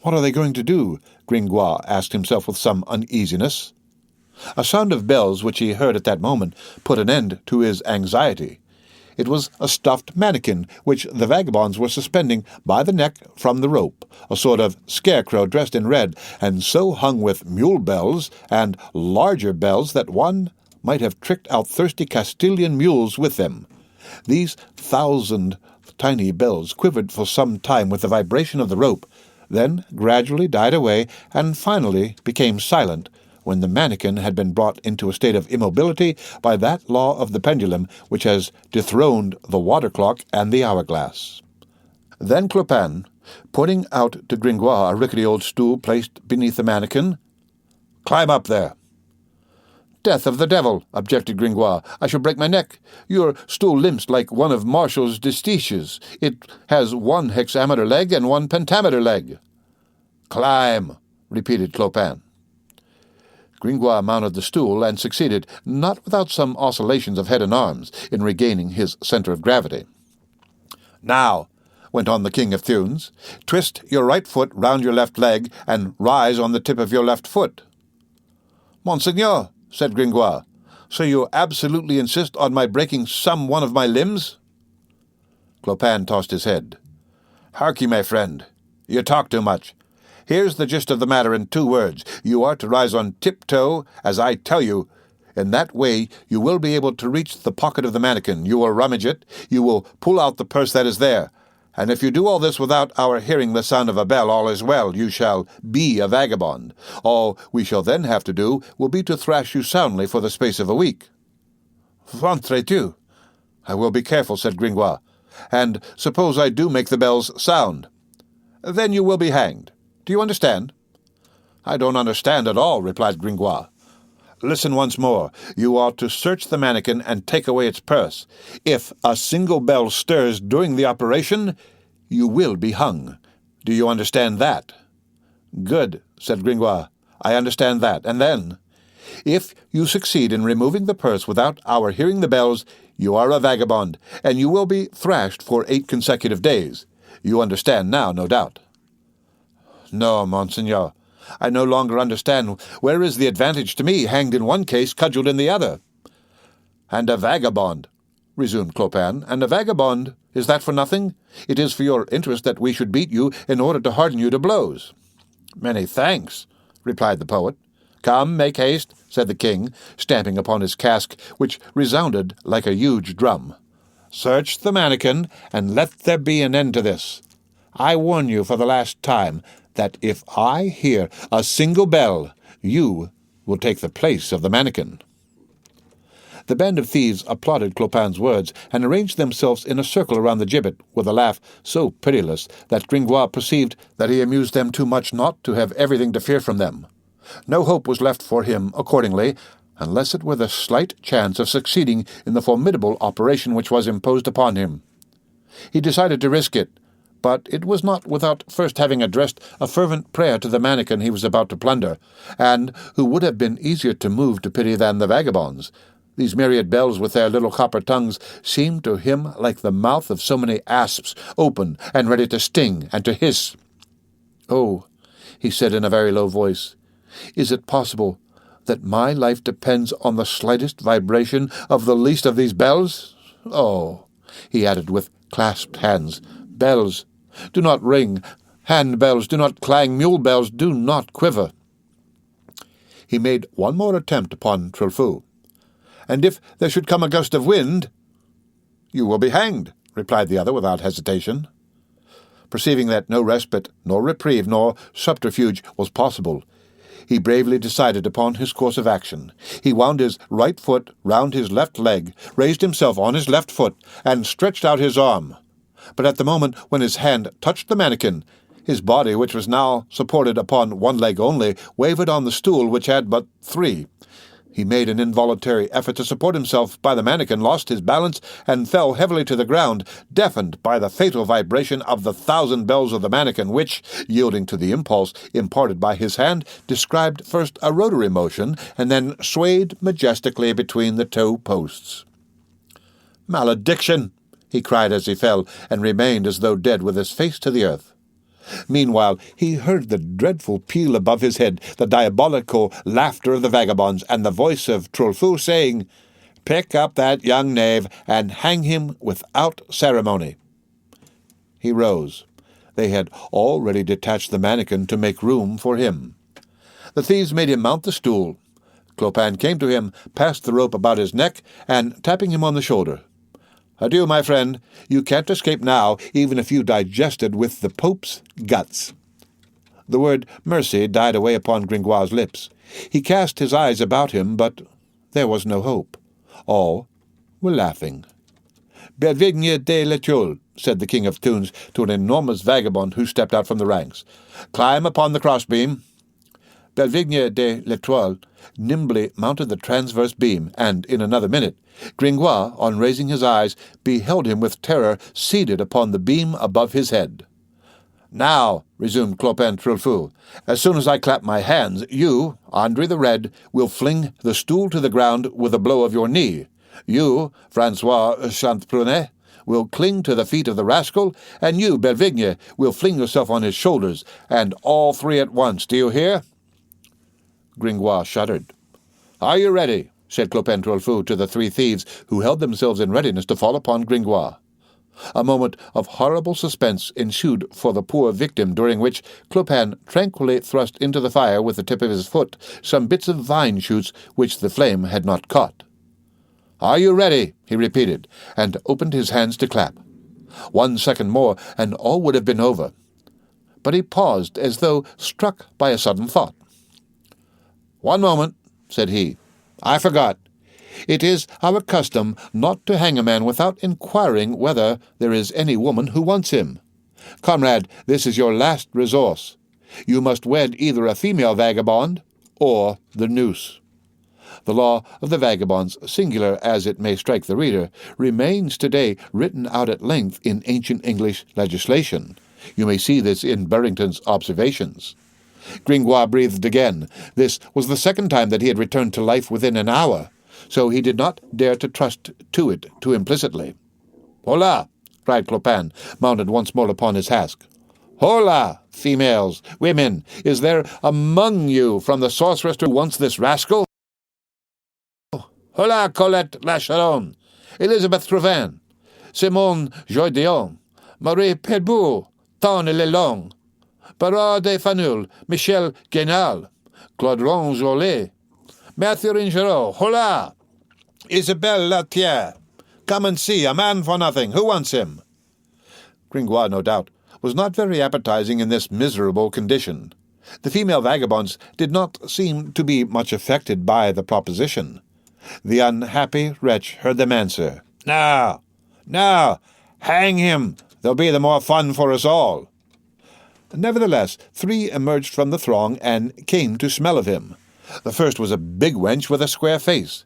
"What are they going to do?" Gringoire asked himself with some uneasiness. A sound of bells which he heard at that moment put an end to his anxiety. It was a stuffed mannequin which the vagabonds were suspending by the neck from the rope, a sort of scarecrow dressed in red, and so hung with mule bells and larger bells that one might have tricked out thirsty Castilian mules with them. These 1,000 tiny bells quivered for some time with the vibration of the rope, then gradually died away and finally became silent, when the mannequin had been brought into a state of immobility by that law of the pendulum which has dethroned the water clock and the hourglass. Then Clopin, pointing out to Gringoire a rickety old stool placed beneath the mannequin, "Climb up there." "Death of the devil," objected Gringoire. "I shall break my neck. Your stool limps like one of Martial's distiches. It has 1 hexameter leg and 1 pentameter leg." "Climb," repeated Clopin. Gringoire mounted the stool and succeeded, not without some oscillations of head and arms, in regaining his centre of gravity. "Now," went on the King of Thunes, "twist your right foot round your left leg and rise on the tip of your left foot." "Monseigneur," said Gringoire, "so you absolutely insist on my breaking some one of my limbs?" Clopin tossed his head. "Harkye, my friend, you talk too much. Here's the gist of the matter in 2 words. You are to rise on tiptoe, as I tell you. In that way you will be able to reach the pocket of the mannequin. You will rummage it. You will pull out the purse that is there. And if you do all this without our hearing the sound of a bell, all is well. You shall be a vagabond. All we shall then have to do will be to thrash you soundly for the space of a week." "Ventre Dieu! I will be careful," said Gringoire. "And suppose I do make the bells sound?" "Then you will be hanged. Do you understand?" "I don't understand at all," replied Gringoire. "Listen once more. You are to search the mannequin and take away its purse. If a single bell stirs during the operation, you will be hung. Do you understand that?" "Good," said Gringoire. "I understand that. And then?" "If you succeed in removing the purse without our hearing the bells, you are a vagabond, and you will be thrashed for 8 consecutive days. You understand now, no doubt." "No, monseigneur. I no longer understand. Where is the advantage to me, hanged in one case, cudgelled in the other?" "And a vagabond," resumed Clopin, "and a vagabond, is that for nothing? It is for your interest that we should beat you in order to harden you to blows." "Many thanks," replied the poet. "Come, make haste," said the king, stamping upon his casque, which resounded like a huge drum. "Search the mannequin, and let there be an end to this. I warn you for the last time that if I hear a single bell, you will take the place of the mannequin." The band of thieves applauded Clopin's words, and arranged themselves in a circle around the gibbet, with a laugh so pitiless that Gringoire perceived that he amused them too much not to have everything to fear from them. No hope was left for him, accordingly, unless it were the slight chance of succeeding in the formidable operation which was imposed upon him. He decided to risk it, but it was not without first having addressed a fervent prayer to the mannequin he was about to plunder, and who would have been easier to move to pity than the vagabonds. These myriad bells with their little copper tongues seemed to him like the mouth of so many asps, open and ready to sting and to hiss. "Oh," he said in a very low voice, "is it possible that my life depends on the slightest vibration of the least of these bells? Oh," he added with clasped hands, "bells, do not ring. Hand-bells, do not clang. Mule bells, do not quiver." He made one more attempt upon Truffaut. "And if there should come a gust of wind—" "You will be hanged," replied the other without hesitation. Perceiving that no respite, nor reprieve, nor subterfuge was possible, he bravely decided upon his course of action. He wound his right foot round his left leg, raised himself on his left foot, and stretched out his arm. But at the moment when his hand touched the mannequin, his body, which was now supported upon one leg only, wavered on the stool which had but three. He made an involuntary effort to support himself by the mannequin, lost his balance, and fell heavily to the ground, deafened by the fatal vibration of the 1,000 bells of the mannequin, which, yielding to the impulse imparted by his hand, described first a rotary motion, and then swayed majestically between the toe posts. "Malediction!" he cried as he fell, and remained as though dead with his face to the earth. Meanwhile, he heard the dreadful peal above his head, the diabolical laughter of the vagabonds, and the voice of Trulfou saying, "Pick up that young knave, and hang him without ceremony." He rose. They had already detached the mannequin to make room for him. The thieves made him mount the stool. Clopin came to him, passed the rope about his neck, and tapping him on the shoulder, "Adieu, my friend. You can't escape now, even if you digested with the Pope's guts." The word mercy died away upon Gringoire's lips. He cast his eyes about him, but there was no hope. All were laughing. "Belvigne de l'Étoile," said the King of Tunes to an enormous vagabond who stepped out from the ranks. "Climb upon the crossbeam." Belvigne de l'Étoile nimbly mounted the transverse beam, and in another minute Gringoire, on raising his eyes, beheld him with terror seated upon the beam above his head. "Now," resumed Clopin Trulfou, "as soon as I clap my hands, you, Andre the Red, will fling the stool to the ground with a blow of your knee. You, Francois Champrenay, will cling to the feet of the rascal, and you, Belvigne, will fling yourself on his shoulders, and all three at once. Do you hear?" Gringoire shuddered. "Are you ready?" said Clopin Trulfou to the three thieves, who held themselves in readiness to fall upon Gringoire. A moment of horrible suspense ensued for the poor victim, during which Clopin tranquilly thrust into the fire with the tip of his foot some bits of vine shoots which the flame had not caught. "Are you ready?" he repeated, and opened his hands to clap. 1 second more, and all would have been over. But he paused, as though struck by a sudden thought. "One moment," said he. "I forgot. It is our custom not to hang a man without inquiring whether there is any woman who wants him. Comrade, this is your last resource. You must wed either a female vagabond or the noose." The law of the vagabonds, singular as it may strike the reader, remains today written out at length in ancient English legislation. You may see this in Burrington's Observations. Gringoire breathed again. This was the second time that he had returned to life within an hour, so he did not dare to trust to it too implicitly. "Hola!" cried Clopin, mounted once more upon his hask. "Hola, females, women, is there among you from the sorceress who wants this rascal? Hola, Colette Lacharon, Elizabeth Trouvin, Simone Joydeon, Marie Pelbourg, Tan et Lelong, Barard de Fanul, Michel Guénal, Claude Ronjolet, Mathieu Ringerot, hola! Isabelle Latier, come and see, a man for nothing, who wants him?" Gringoire, no doubt, was not very appetizing in this miserable condition. The female vagabonds did not seem to be much affected by the proposition. The unhappy wretch heard them answer, "Now, hang him, there'll be the more fun for us all." Nevertheless, three emerged from the throng and came to smell of him. The first was a big wench with a square face.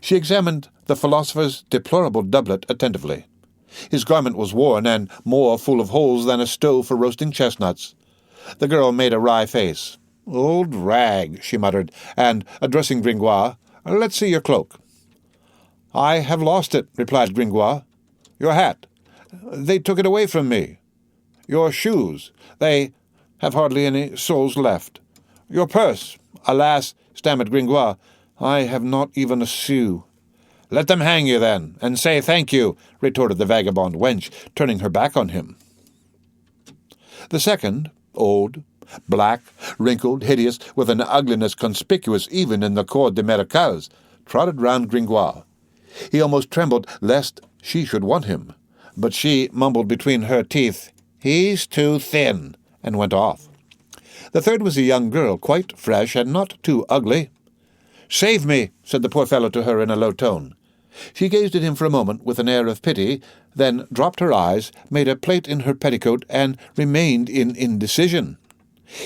She examined the philosopher's deplorable doublet attentively. His garment was worn and more full of holes than a stove for roasting chestnuts. The girl made a wry face. "Old rag," she muttered, and, addressing Gringoire, "Let's see your cloak." "I have lost it," replied Gringoire. "Your hat?" "They took it away from me." "Your shoes?" "They have hardly any soles left." "Your purse?" "Alas," stammered Gringoire, "I have not even a sou." "Let them hang you, then, and say thank you," retorted the vagabond wench, turning her back on him. The second, old, black, wrinkled, hideous, with an ugliness conspicuous even in the Corps des Miracles, trotted round Gringoire. He almost trembled lest she should want him, but she mumbled between her teeth, "He's too thin," and went off. The third was a young girl, quite fresh and not too ugly. "Save me," said the poor fellow to her in a low tone. She gazed at him for a moment with an air of pity, then dropped her eyes, made a plait in her petticoat, and remained in indecision.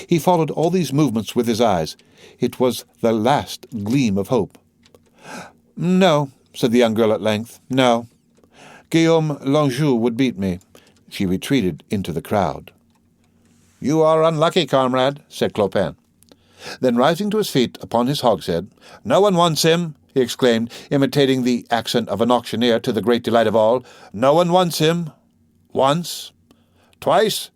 He followed all these movements with his eyes. It was the last gleam of hope. "No," said the young girl at length. "No. Guillaume Doulx would beat me." She retreated into the crowd. "You are unlucky, comrade," said Cloven. Then, rising to his feet upon his hogshead, "No one wants him," he exclaimed, imitating the accent of an auctioneer to the great delight of all. "No one wants him. Once, twice,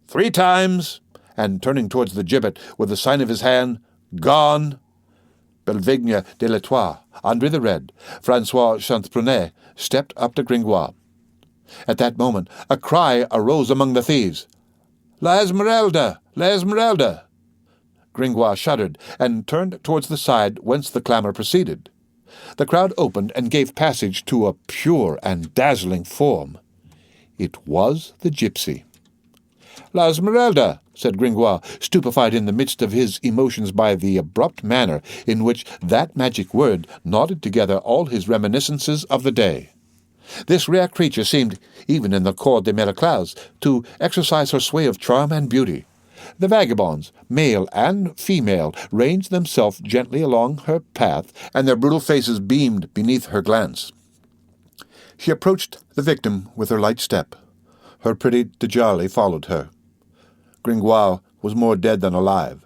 3 times," and turning towards the gibbet with the sign of his hand, "Gone." Belvigne de l'Etoile, Andre the Red, Francois Chanteprunay stepped up to Gringoire. At that moment a cry arose among the thieves. "La Esmeralda! La Esmeralda!" Gringoire shuddered and turned towards the side whence the clamour proceeded. The crowd opened and gave passage to a pure and dazzling form. It was the gypsy. "La Esmeralda!" said Gringoire, stupefied in the midst of his emotions by the abrupt manner in which that magic word knotted together all his reminiscences of the day. This rare creature seemed, even in the Cour des Miracles, to exercise her sway of charm and beauty. The vagabonds, male and female, ranged themselves gently along her path, and their brutal faces beamed beneath her glance. She approached the victim with her light step. Her pretty Djali followed her. Gringoire was more dead than alive.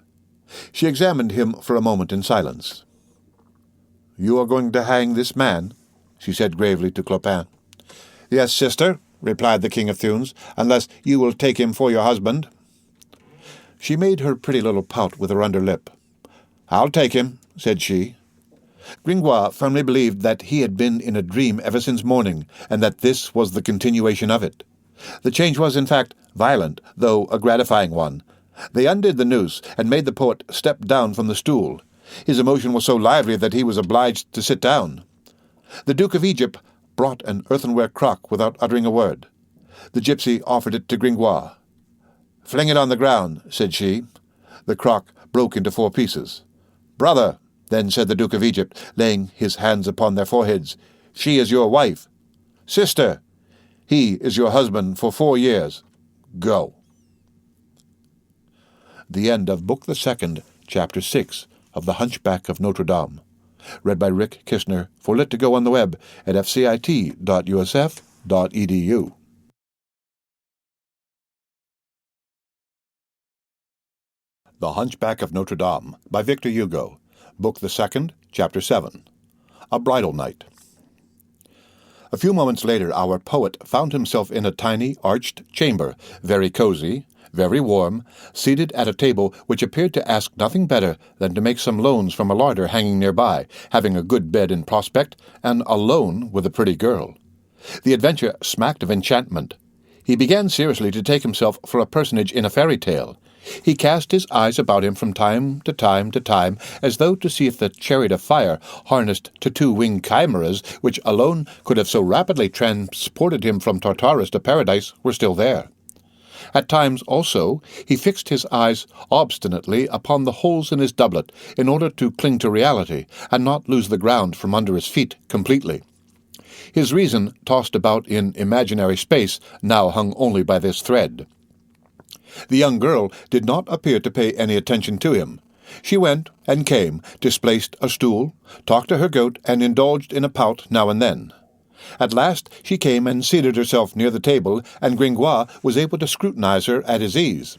She examined him for a moment in silence. "You are going to hang this man?" she said gravely to Cloven. "Yes, sister," replied the King of Thunes, "unless you will take him for your husband." She made her pretty little pout with her under lip. "I'll take him," said she. Gringoire firmly believed that he had been in a dream ever since morning, and that this was the continuation of it. The change was, in fact, violent, though a gratifying one. They undid the noose, and made the poet step down from the stool. His emotion was so lively that he was obliged to sit down. The Duke of Egypt brought an earthenware crock without uttering a word. The gypsy offered it to Gringoire. "Fling it on the ground," said she. The crock broke into 4 pieces. "Brother," then said the Duke of Egypt, laying his hands upon their foreheads, "she is your wife. Sister, he is your husband for 4 years. Go." The end of Book the Second, Chapter 6 of The Hunchback of Notre Dame. Read by Rick Kishner for Lit to Go on the web at fcit.usf.edu. The Hunchback of Notre Dame by Victor Hugo. Book the Second, Chapter 7. A Bridal Night. A few moments later our poet found himself in a tiny, arched chamber, very cozy, very warm, seated at a table which appeared to ask nothing better than to make some loans from a larder hanging nearby, having a good bed in prospect, and alone with a pretty girl. The adventure smacked of enchantment. He began seriously to take himself for a personage in a fairy tale. He cast his eyes about him from time to time, as though to see if the chariot of fire, harnessed to 2 winged chimeras, which alone could have so rapidly transported him from Tartarus to paradise, were still there. At times, also, he fixed his eyes obstinately upon the holes in his doublet, in order to cling to reality, and not lose the ground from under his feet completely. His reason, tossed about in imaginary space, now hung only by this thread. The young girl did not appear to pay any attention to him. She went and came, displaced a stool, talked to her goat, and indulged in a pout now and then. At last she came and seated herself near the table, and Gringoire was able to scrutinize her at his ease.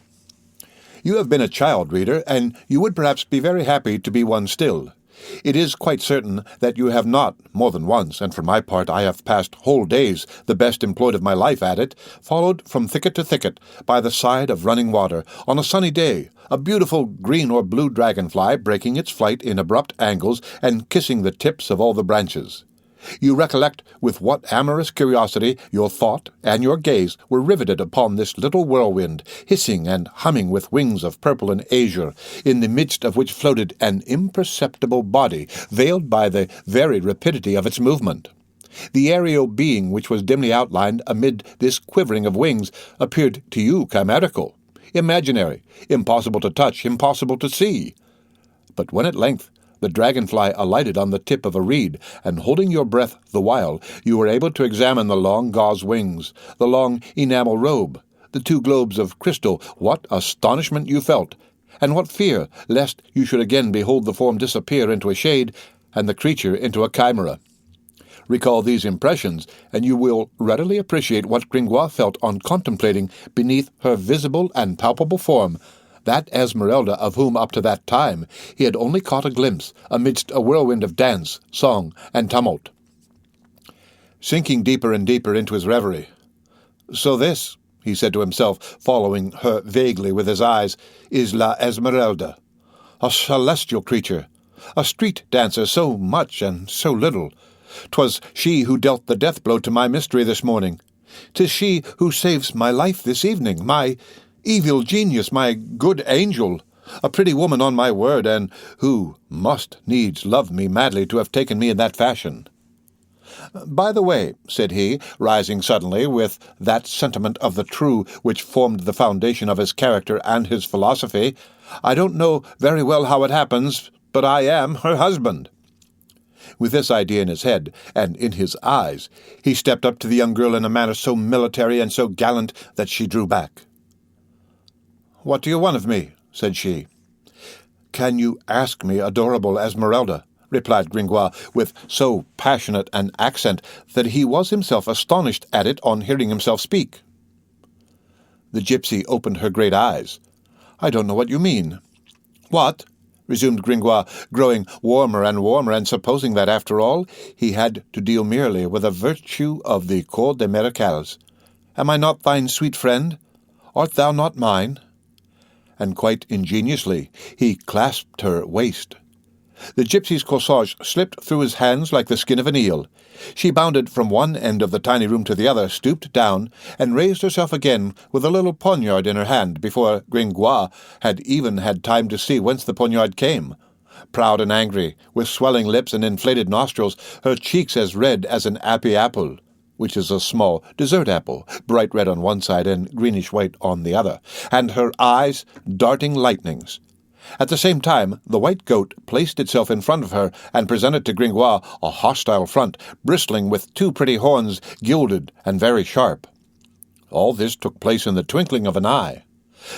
You have been a child, reader, and you would perhaps be very happy to be one still. It is quite certain that you have not, more than once, and for my part I have passed whole days, the best employed of my life at it, followed from thicket to thicket, by the side of running water, on a sunny day, a beautiful green or blue dragonfly breaking its flight in abrupt angles and kissing the tips of all the branches. You recollect with what amorous curiosity your thought and your gaze were riveted upon this little whirlwind, hissing and humming with wings of purple and azure, in the midst of which floated an imperceptible body, veiled by the very rapidity of its movement. The aerial being which was dimly outlined amid this quivering of wings appeared to you chimerical, imaginary, impossible to touch, impossible to see. But when at length the dragonfly alighted on the tip of a reed, and holding your breath the while, you were able to examine the long gauze wings, the long enamel robe, the 2 globes of crystal, what astonishment you felt, and what fear lest you should again behold the form disappear into a shade, and the creature into a chimera. Recall these impressions, and you will readily appreciate what Gringoire felt on contemplating beneath her visible and palpable form that Esmeralda of whom up to that time he had only caught a glimpse amidst a whirlwind of dance, song, and tumult. Sinking deeper and deeper into his reverie, "So this," he said to himself, following her vaguely with his eyes, "is La Esmeralda, a celestial creature, a street dancer so much and so little. 'Twas she who dealt the death-blow to my mystery this morning. 'Tis she who saves my life this evening, my evil genius, my good angel, a pretty woman on my word, and who must needs love me madly to have taken me in that fashion. By the way," said he, rising suddenly with that sentiment of the true which formed the foundation of his character and his philosophy, "I don't know very well how it happens, but I am her husband." With this idea in his head and in his eyes, he stepped up to the young girl in a manner so military and so gallant that she drew back. "What do you want of me?" said she. "Can you ask me, adorable Esmeralda?" replied Gringoire, with so passionate an accent that he was himself astonished at it on hearing himself speak. The gypsy opened her great eyes. "I don't know what you mean." "What?" resumed Gringoire, growing warmer, and supposing that, after all, he had to deal merely with a virtue of the Corps des Miracles. "Am I not thine sweet friend? Art thou not mine?" And quite ingeniously he clasped her waist. The gypsy's corsage slipped through his hands like the skin of an eel. She bounded from one end of the tiny room to the other, stooped down, and raised herself again with a little poniard in her hand before Gringoire had even had time to see whence the poniard came. Proud and angry, with swelling lips and inflated nostrils, her cheeks as red as an appy apple, which is a small dessert apple, bright red on one side and greenish-white on the other, and her eyes darting lightnings. At the same time, the white goat placed itself in front of her and presented to Gringoire a hostile front, bristling with 2 pretty horns, gilded and very sharp. All this took place in the twinkling of an eye.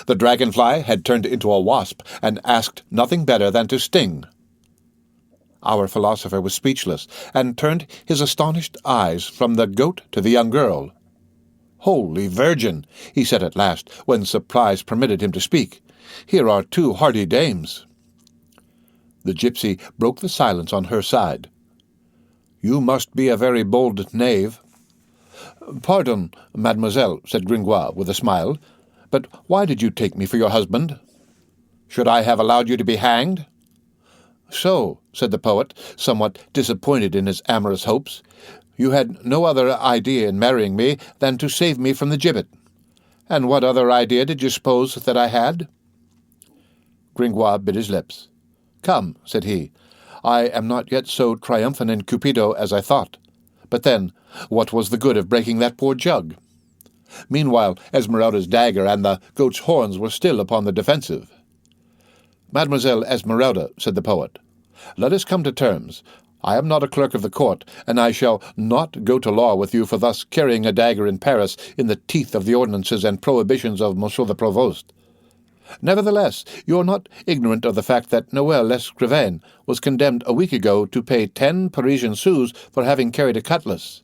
The dragonfly had turned into a wasp and asked nothing better than to sting. Our philosopher was speechless, and turned his astonished eyes from the goat to the young girl. "Holy Virgin!" he said at last, when surprise permitted him to speak. "Here are 2 hardy dames." The gypsy broke the silence on her side. "You must be a very bold knave." "Pardon, mademoiselle," said Gringoire with a smile, "but why did you take me for your husband? Should I have allowed you to be hanged?" "So," said the poet, somewhat disappointed in his amorous hopes, "you had no other idea in marrying me than to save me from the gibbet. And what other idea did you suppose that I had?" Gringoire bit his lips. "Come," said he, "I am not yet so triumphant in Cupido as I thought. But then, what was the good of breaking that poor jug?" Meanwhile, Esmeralda's dagger and the goat's horns were still upon the defensive. "Mademoiselle Esmeralda," said the poet, "let us come to terms. I am not a clerk of the court, and I shall not go to law with you for thus carrying a dagger in Paris in the teeth of the ordinances and prohibitions of monsieur the provost. Nevertheless, you are not ignorant of the fact that Noël Lescrivain was condemned a week ago to pay 10 Parisian sous for having carried a cutlass.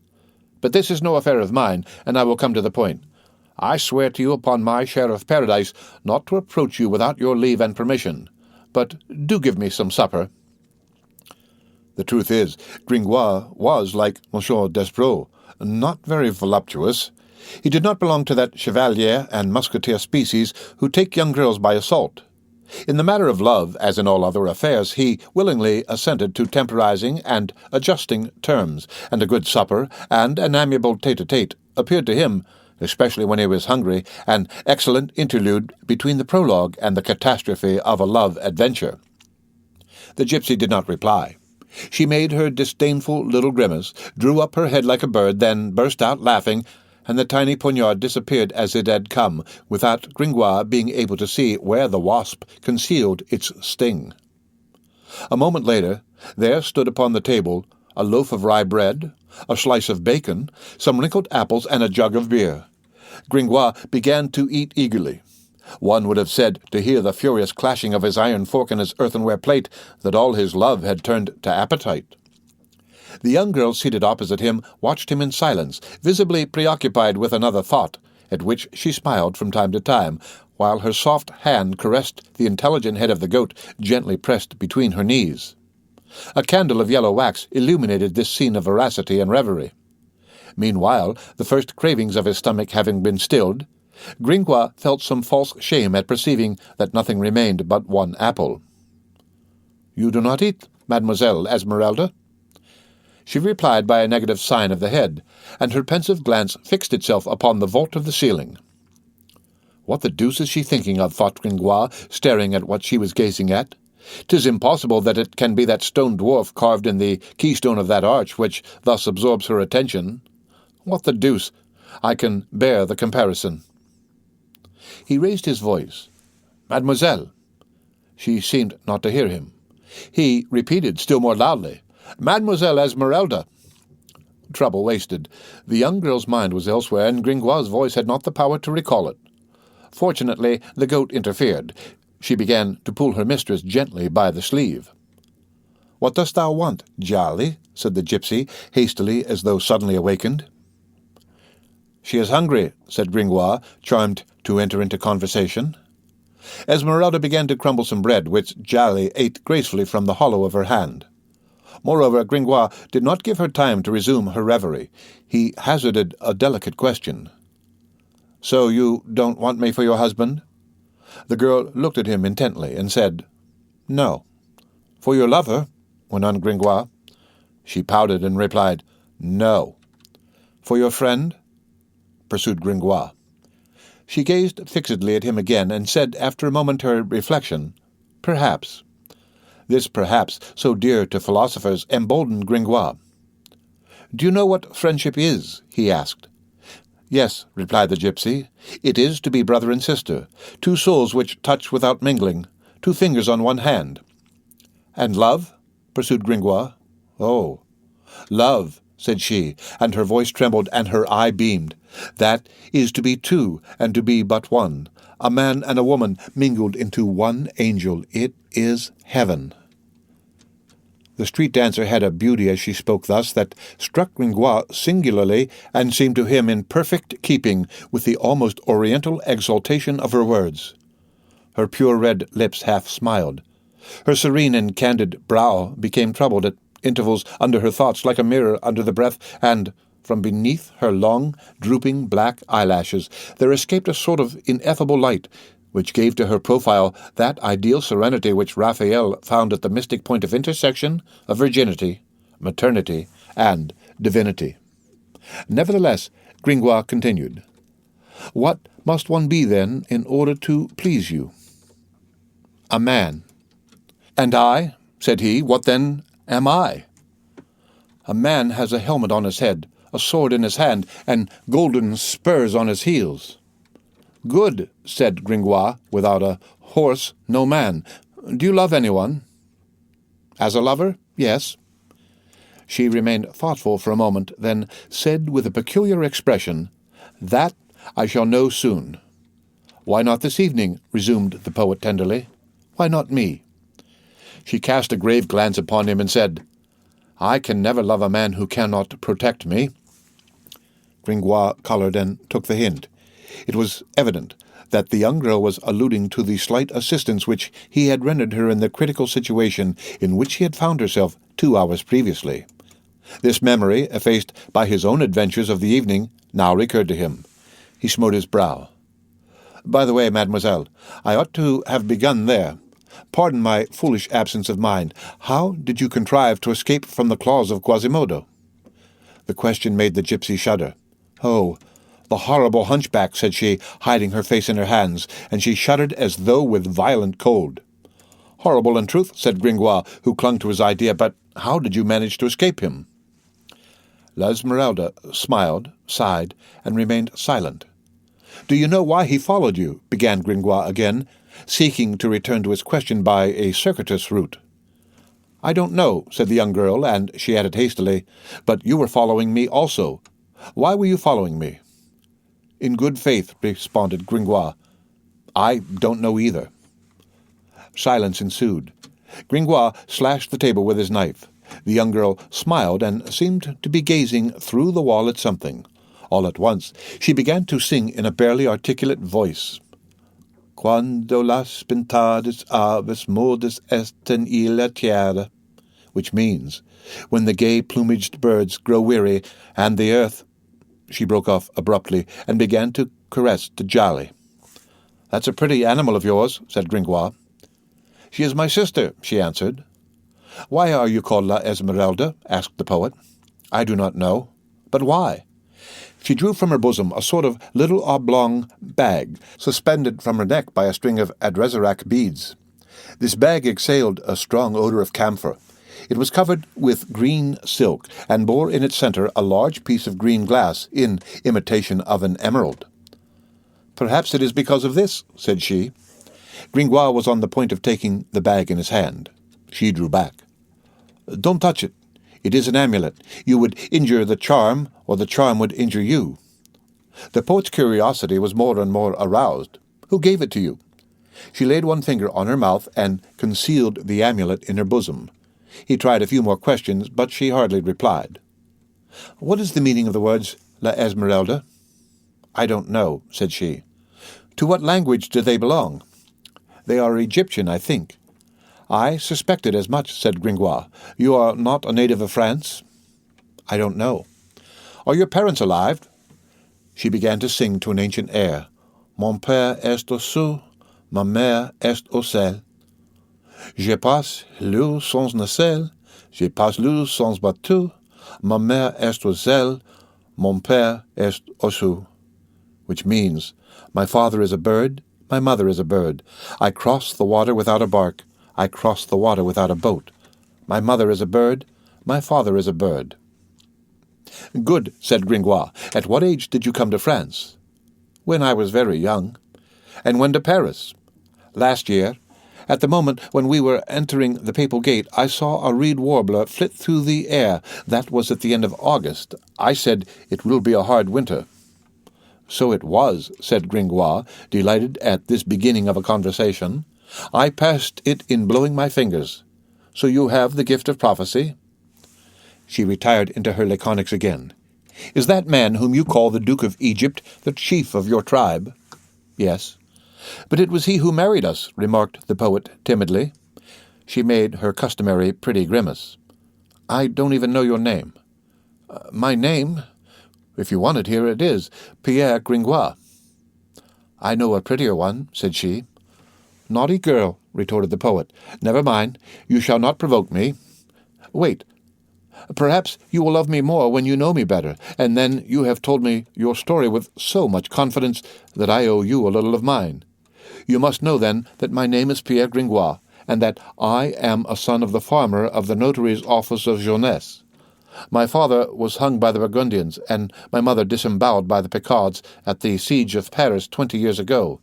But this is no affair of mine, and I will come to the point. I swear to you upon my share of paradise not to approach you without your leave and permission. But do give me some supper." The truth is, Gringoire was, like Monsieur Despreaux, not very voluptuous. He did not belong to that chevalier and musketeer species who take young girls by assault. In the matter of love, as in all other affairs, he willingly assented to temporizing and adjusting terms, and a good supper and an amiable tete-a-tete appeared to him, especially when he was hungry, an excellent interlude between the prologue and the catastrophe of a love adventure. The gypsy did not reply. She made her disdainful little grimace, drew up her head like a bird, then burst out laughing, and the tiny poniard disappeared as it had come, without Gringoire being able to see where the wasp concealed its sting. A moment later, there stood upon the table a loaf of rye bread, a slice of bacon, some wrinkled apples, and a jug of beer. Gringoire began to eat eagerly. One would have said, to hear the furious clashing of his iron fork and his earthenware plate, that all his love had turned to appetite. The young girl seated opposite him watched him in silence, visibly preoccupied with another thought, at which she smiled from time to time, while her soft hand caressed the intelligent head of the goat gently pressed between her knees. A candle of yellow wax illuminated this scene of veracity and reverie. Meanwhile, the first cravings of his stomach having been stilled, Gringoire felt some false shame at perceiving that nothing remained but one apple. "You do not eat, Mademoiselle Esmeralda?" She replied by a negative sign of the head, and her pensive glance fixed itself upon the vault of the ceiling. "What the deuce is she thinking of?" thought Gringoire, staring at what she was gazing at. "'Tis impossible that it can be that stone dwarf carved in the keystone of that arch which thus absorbs her attention. What the deuce! I can bear the comparison." He raised his voice. "Mademoiselle." She seemed not to hear him. He repeated still more loudly, "Mademoiselle Esmeralda." Trouble wasted. The young girl's mind was elsewhere, and Gringoire's voice had not the power to recall it. Fortunately, the goat interfered. She began to pull her mistress gently by the sleeve. "What dost thou want, Jolly?" said the gypsy, hastily, as though suddenly awakened. "She is hungry," said Gringoire, charmed to enter into conversation. Esmeralda began to crumble some bread, which Jolly ate gracefully from the hollow of her hand. Moreover, Gringoire did not give her time to resume her reverie. He hazarded a delicate question. "So you don't want me for your husband?" The girl looked at him intently and said, "No." "For your lover?" went on Gringoire. She pouted and replied, "No." "For your friend?" pursued Gringoire. She gazed fixedly at him again and said, after a momentary reflection, "Perhaps." This perhaps, so dear to philosophers, emboldened Gringoire. "Do you know what friendship is?" he asked. "Yes," replied the gypsy. "It is to be brother and sister, two souls which touch without mingling, two fingers on one hand." "And love?" pursued Gringoire. "Oh, love," said she, and her voice trembled and her eye beamed. "That is to be two and to be but one, a man and a woman mingled into one angel. It is heaven." The street dancer had a beauty as she spoke thus that struck Gringoire singularly and seemed to him in perfect keeping with the almost oriental exaltation of her words. Her pure red lips half smiled. Her serene and candid brow became troubled at intervals under her thoughts like a mirror under the breath, and from beneath her long, drooping black eyelashes there escaped a sort of ineffable light, which gave to her profile that ideal serenity which Raphael found at the mystic point of intersection of virginity, maternity, and divinity. Nevertheless, Gringoire continued, "What must one be, then, in order to please you?" "A man." "And I," said he, "what then am I?" "A man has a helmet on his head, a sword in his hand, and golden spurs on his heels." "Good," said Gringoire, "without a horse, no man. Do you love anyone?" "As a lover, yes." She remained thoughtful for a moment, then said with a peculiar expression, "That I shall know soon." "Why not this evening?" resumed the poet tenderly. "Why not me?" She cast a grave glance upon him and said, "I can never love a man who cannot protect me." Gringoire coloured and took the hint. It was evident that the young girl was alluding to the slight assistance which he had rendered her in the critical situation in which she had found herself 2 hours previously. This memory, effaced by his own adventures of the evening, now recurred to him. He smote his brow. "By the way, mademoiselle, I ought to have begun there. Pardon my foolish absence of mind. How did you contrive to escape from the claws of Quasimodo?" The question made the gypsy shudder. "Oh, the horrible hunchback," said she, hiding her face in her hands, and she shuddered as though with violent cold. "Horrible in truth," said Gringoire, who clung to his idea, "but How did you manage to escape him?" La Esmeralda smiled, sighed, and remained silent. "Do you know why he followed you?" began Gringoire again, seeking to return to his question by a circuitous route. "I don't know," said the young girl, and she added hastily, "But you were following me also. Why were you following me?" "In good faith," responded Gringoire. "I don't know either." Silence ensued. Gringoire slashed the table with his knife. The young girl smiled and seemed to be gazing through the wall at something. All at once she began to sing in a barely articulate voice. "Quando las pintades aves mudas esten y la tierra," which means, "When the gay-plumaged birds grow weary, and the earth—" She broke off abruptly and began to caress Djali. "That's a pretty animal of yours," said Gringoire. "She is my sister," she answered. "Why are you called La Esmeralda?" asked the poet. "I do not know. But why?" She drew from her bosom a sort of little oblong bag, suspended from her neck by a string of adrezerac beads. This bag exhaled a strong odor of camphor. It was covered with green silk, and bore in its center a large piece of green glass, in imitation of an emerald. "Perhaps it is because of this," said she. Gringoire was on the point of taking the bag in his hand. She drew back. "Don't touch it. It is an amulet. You would injure the charm, or the charm would injure you." The poet's curiosity was more and more aroused. "Who gave it to you?" She laid one finger on her mouth and concealed the amulet in her bosom. He tried a few more questions, but she hardly replied. "What is the meaning of the words, La Esmeralda?" "I don't know," said she. "To what language do they belong?" "They are Egyptian, I think." "I suspected as much," said Gringoire. "You are not a native of France?" "I don't know." "Are your parents alive?" She began to sing to an ancient air. "Mon père est au ciel, ma mère est au ciel. Je passe lu sans nacelle, je passe lu sans bateau, ma mère est au ciel, mon père est au ciel," which means, "My father is a bird, my mother is a bird. I cross the water without a bark. I cross the water without a boat. My mother is a bird, my father is a bird." "Good," said Gringoire. "At what age did you come to France?" "When I was very young." "And when to Paris?" "Last year. At the moment when we were entering the Papal Gate, I saw a reed warbler flit through the air. That was at the end of August. I said, 'It will be a hard winter.'" "So it was," said Gringoire, delighted at this beginning of a conversation. "I passed it in blowing my fingers. So you have the gift of prophecy?" She retired into her laconics again. "Is that man whom you call the Duke of Egypt the chief of your tribe?" "Yes." "But it was he who married us," remarked the poet timidly. She made her customary pretty grimace. "I don't even know your name." "My name? If you want it, here it is, Pierre Gringoire." "I know a prettier one," said she. "Naughty girl," retorted the poet. "Never mind. You shall not provoke me. Wait. Perhaps you will love me more when you know me better, and then you have told me your story with so much confidence that I owe you a little of mine. You must know, then, that my name is Pierre Gringoire, and that I am a son of the farmer of the notary's office of Jeunesse. My father was hung by the Burgundians, and my mother disemboweled by the Picards at the siege of Paris 20 years ago.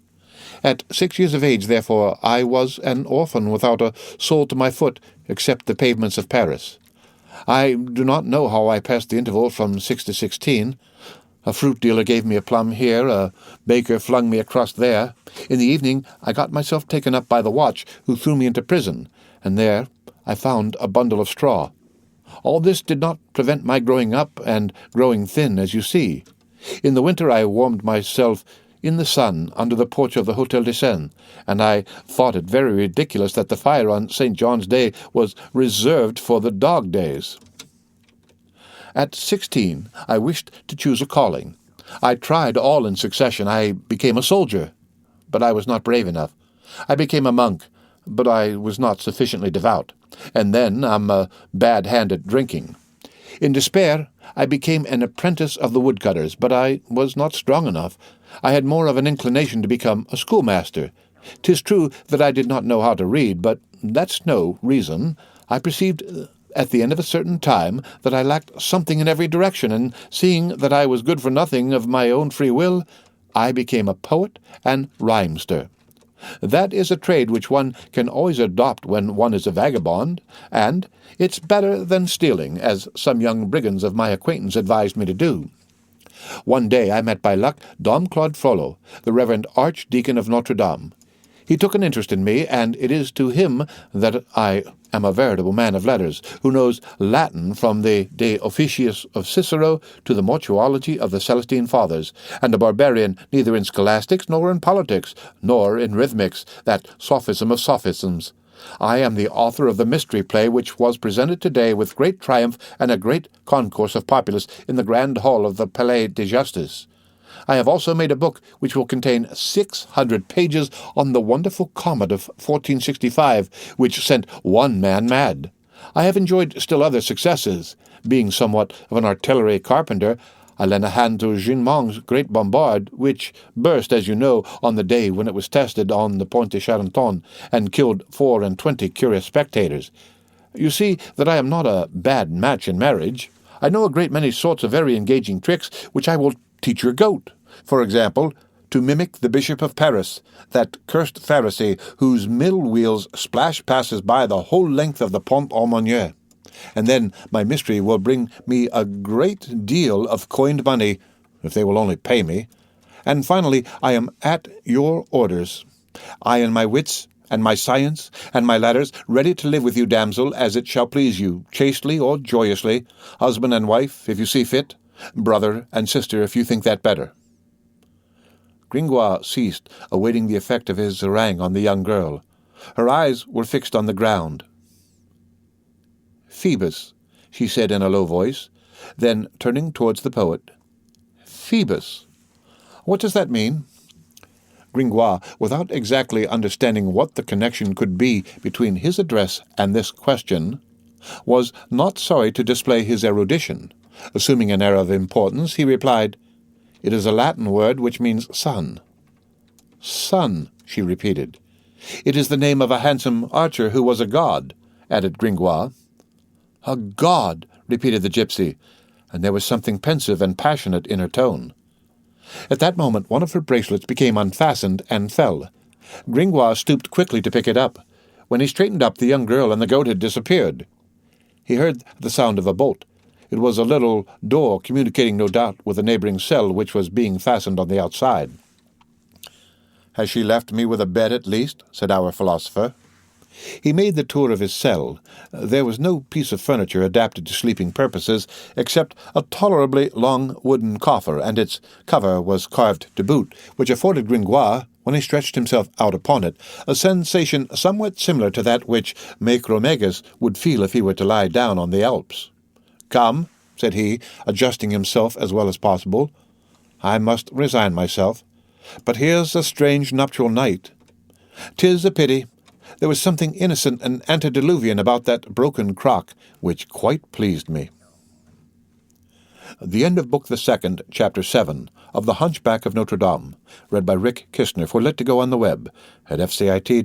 At 6 years of age, therefore, I was an orphan without a sole to my foot except the pavements of Paris. I do not know how I passed the interval from 6 to 16. A fruit dealer gave me a plum here, a baker flung me a crust there. In the evening I got myself taken up by the watch, who threw me into prison, and there I found a bundle of straw. All this did not prevent my growing up and growing thin, as you see. In the winter I warmed myself in the sun under the porch of the Hôtel de Seine, and I thought it very ridiculous that the fire on St. John's Day was reserved for the dog days. At 16 I wished to choose a calling. I tried all in succession. I became a soldier, but I was not brave enough. I became a monk, but I was not sufficiently devout. And then I'm a bad hand at drinking. In despair, I became an apprentice of the woodcutters, but I was not strong enough. I had more of an inclination to become a schoolmaster. 'Tis true that I did not know how to read, but that's no reason. I perceived at the end of a certain time that I lacked something in every direction, and seeing that I was good for nothing of my own free will, I became a poet and rhymester. That is a trade which one can always adopt when one is a vagabond, and it's better than stealing, as some young brigands of my acquaintance advised me to do. One day I met by luck Dom Claude Frollo, the Reverend Archdeacon of Notre Dame. He took an interest in me, and it is to him that I am a veritable man of letters, who knows Latin from the De Officiis of Cicero to the mortuology of the Celestine Fathers, and a barbarian neither in scholastics nor in politics, nor in rhythmics, that sophism of sophisms. I am the author of the mystery play which was presented today with great triumph and a great concourse of populace in the grand hall of the Palais de Justice. I have also made a book which will contain 600 pages on the wonderful comet of 1465, which sent one man mad. I have enjoyed still other successes. Being somewhat of an artillery carpenter, I lent a hand to Gringoire's great bombard, which burst, as you know, on the day when it was tested on the Point de Charenton, and killed 24 curious spectators. You see that I am not a bad match in marriage. I know a great many sorts of very engaging tricks, which I will teach your goat. For example, to mimic the Bishop of Paris, that cursed Pharisee whose middle wheels splash passes by the whole length of the Pont aux Meuniers. And then my mystery will bring me a great deal of coined money, if they will only pay me. And finally, I am at your orders. I and my wits, and my science, and my letters, ready to live with you, damsel, as it shall please you, chastely or joyously, husband and wife, if you see fit, brother and sister, if you think that better. Gringoire ceased, awaiting the effect of his harangue on the young girl. Her eyes were fixed on the ground. "Phoebus," she said in a low voice, then turning towards the poet. "Phoebus. What does that mean?" Gringoire, without exactly understanding what the connection could be between his address and this question, was not sorry to display his erudition. Assuming an air of importance, he replied, "It is a Latin word which means sun." "Sun," she repeated. "It is the name of a handsome archer who was a god," added Gringoire. "A god," repeated the gypsy, and there was something pensive and passionate in her tone. At that moment one of her bracelets became unfastened and fell. Gringoire stooped quickly to pick it up. When he straightened up, the young girl and the goat had disappeared. He heard the sound of a bolt. It was a little door communicating, no doubt, with a neighboring cell which was being fastened on the outside. "Has she left me with a bed at least?" said our philosopher. He made the tour of his cell. There was no piece of furniture adapted to sleeping purposes, except a tolerably long wooden coffer, and its cover was carved to boot, which afforded Gringoire, when he stretched himself out upon it, a sensation somewhat similar to that which Macromegas would feel if he were to lie down on the Alps. "Come," said he, adjusting himself as well as possible. "I must resign myself. But here's a strange nuptial night. 'Tis a pity. There was something innocent and antediluvian about that broken crock, which quite pleased me." The end of Book the Second, Chapter 7, of The Hunchback of Notre Dame, read by Rick Kistner for Lit2Go on the web at fcit.usf.edu.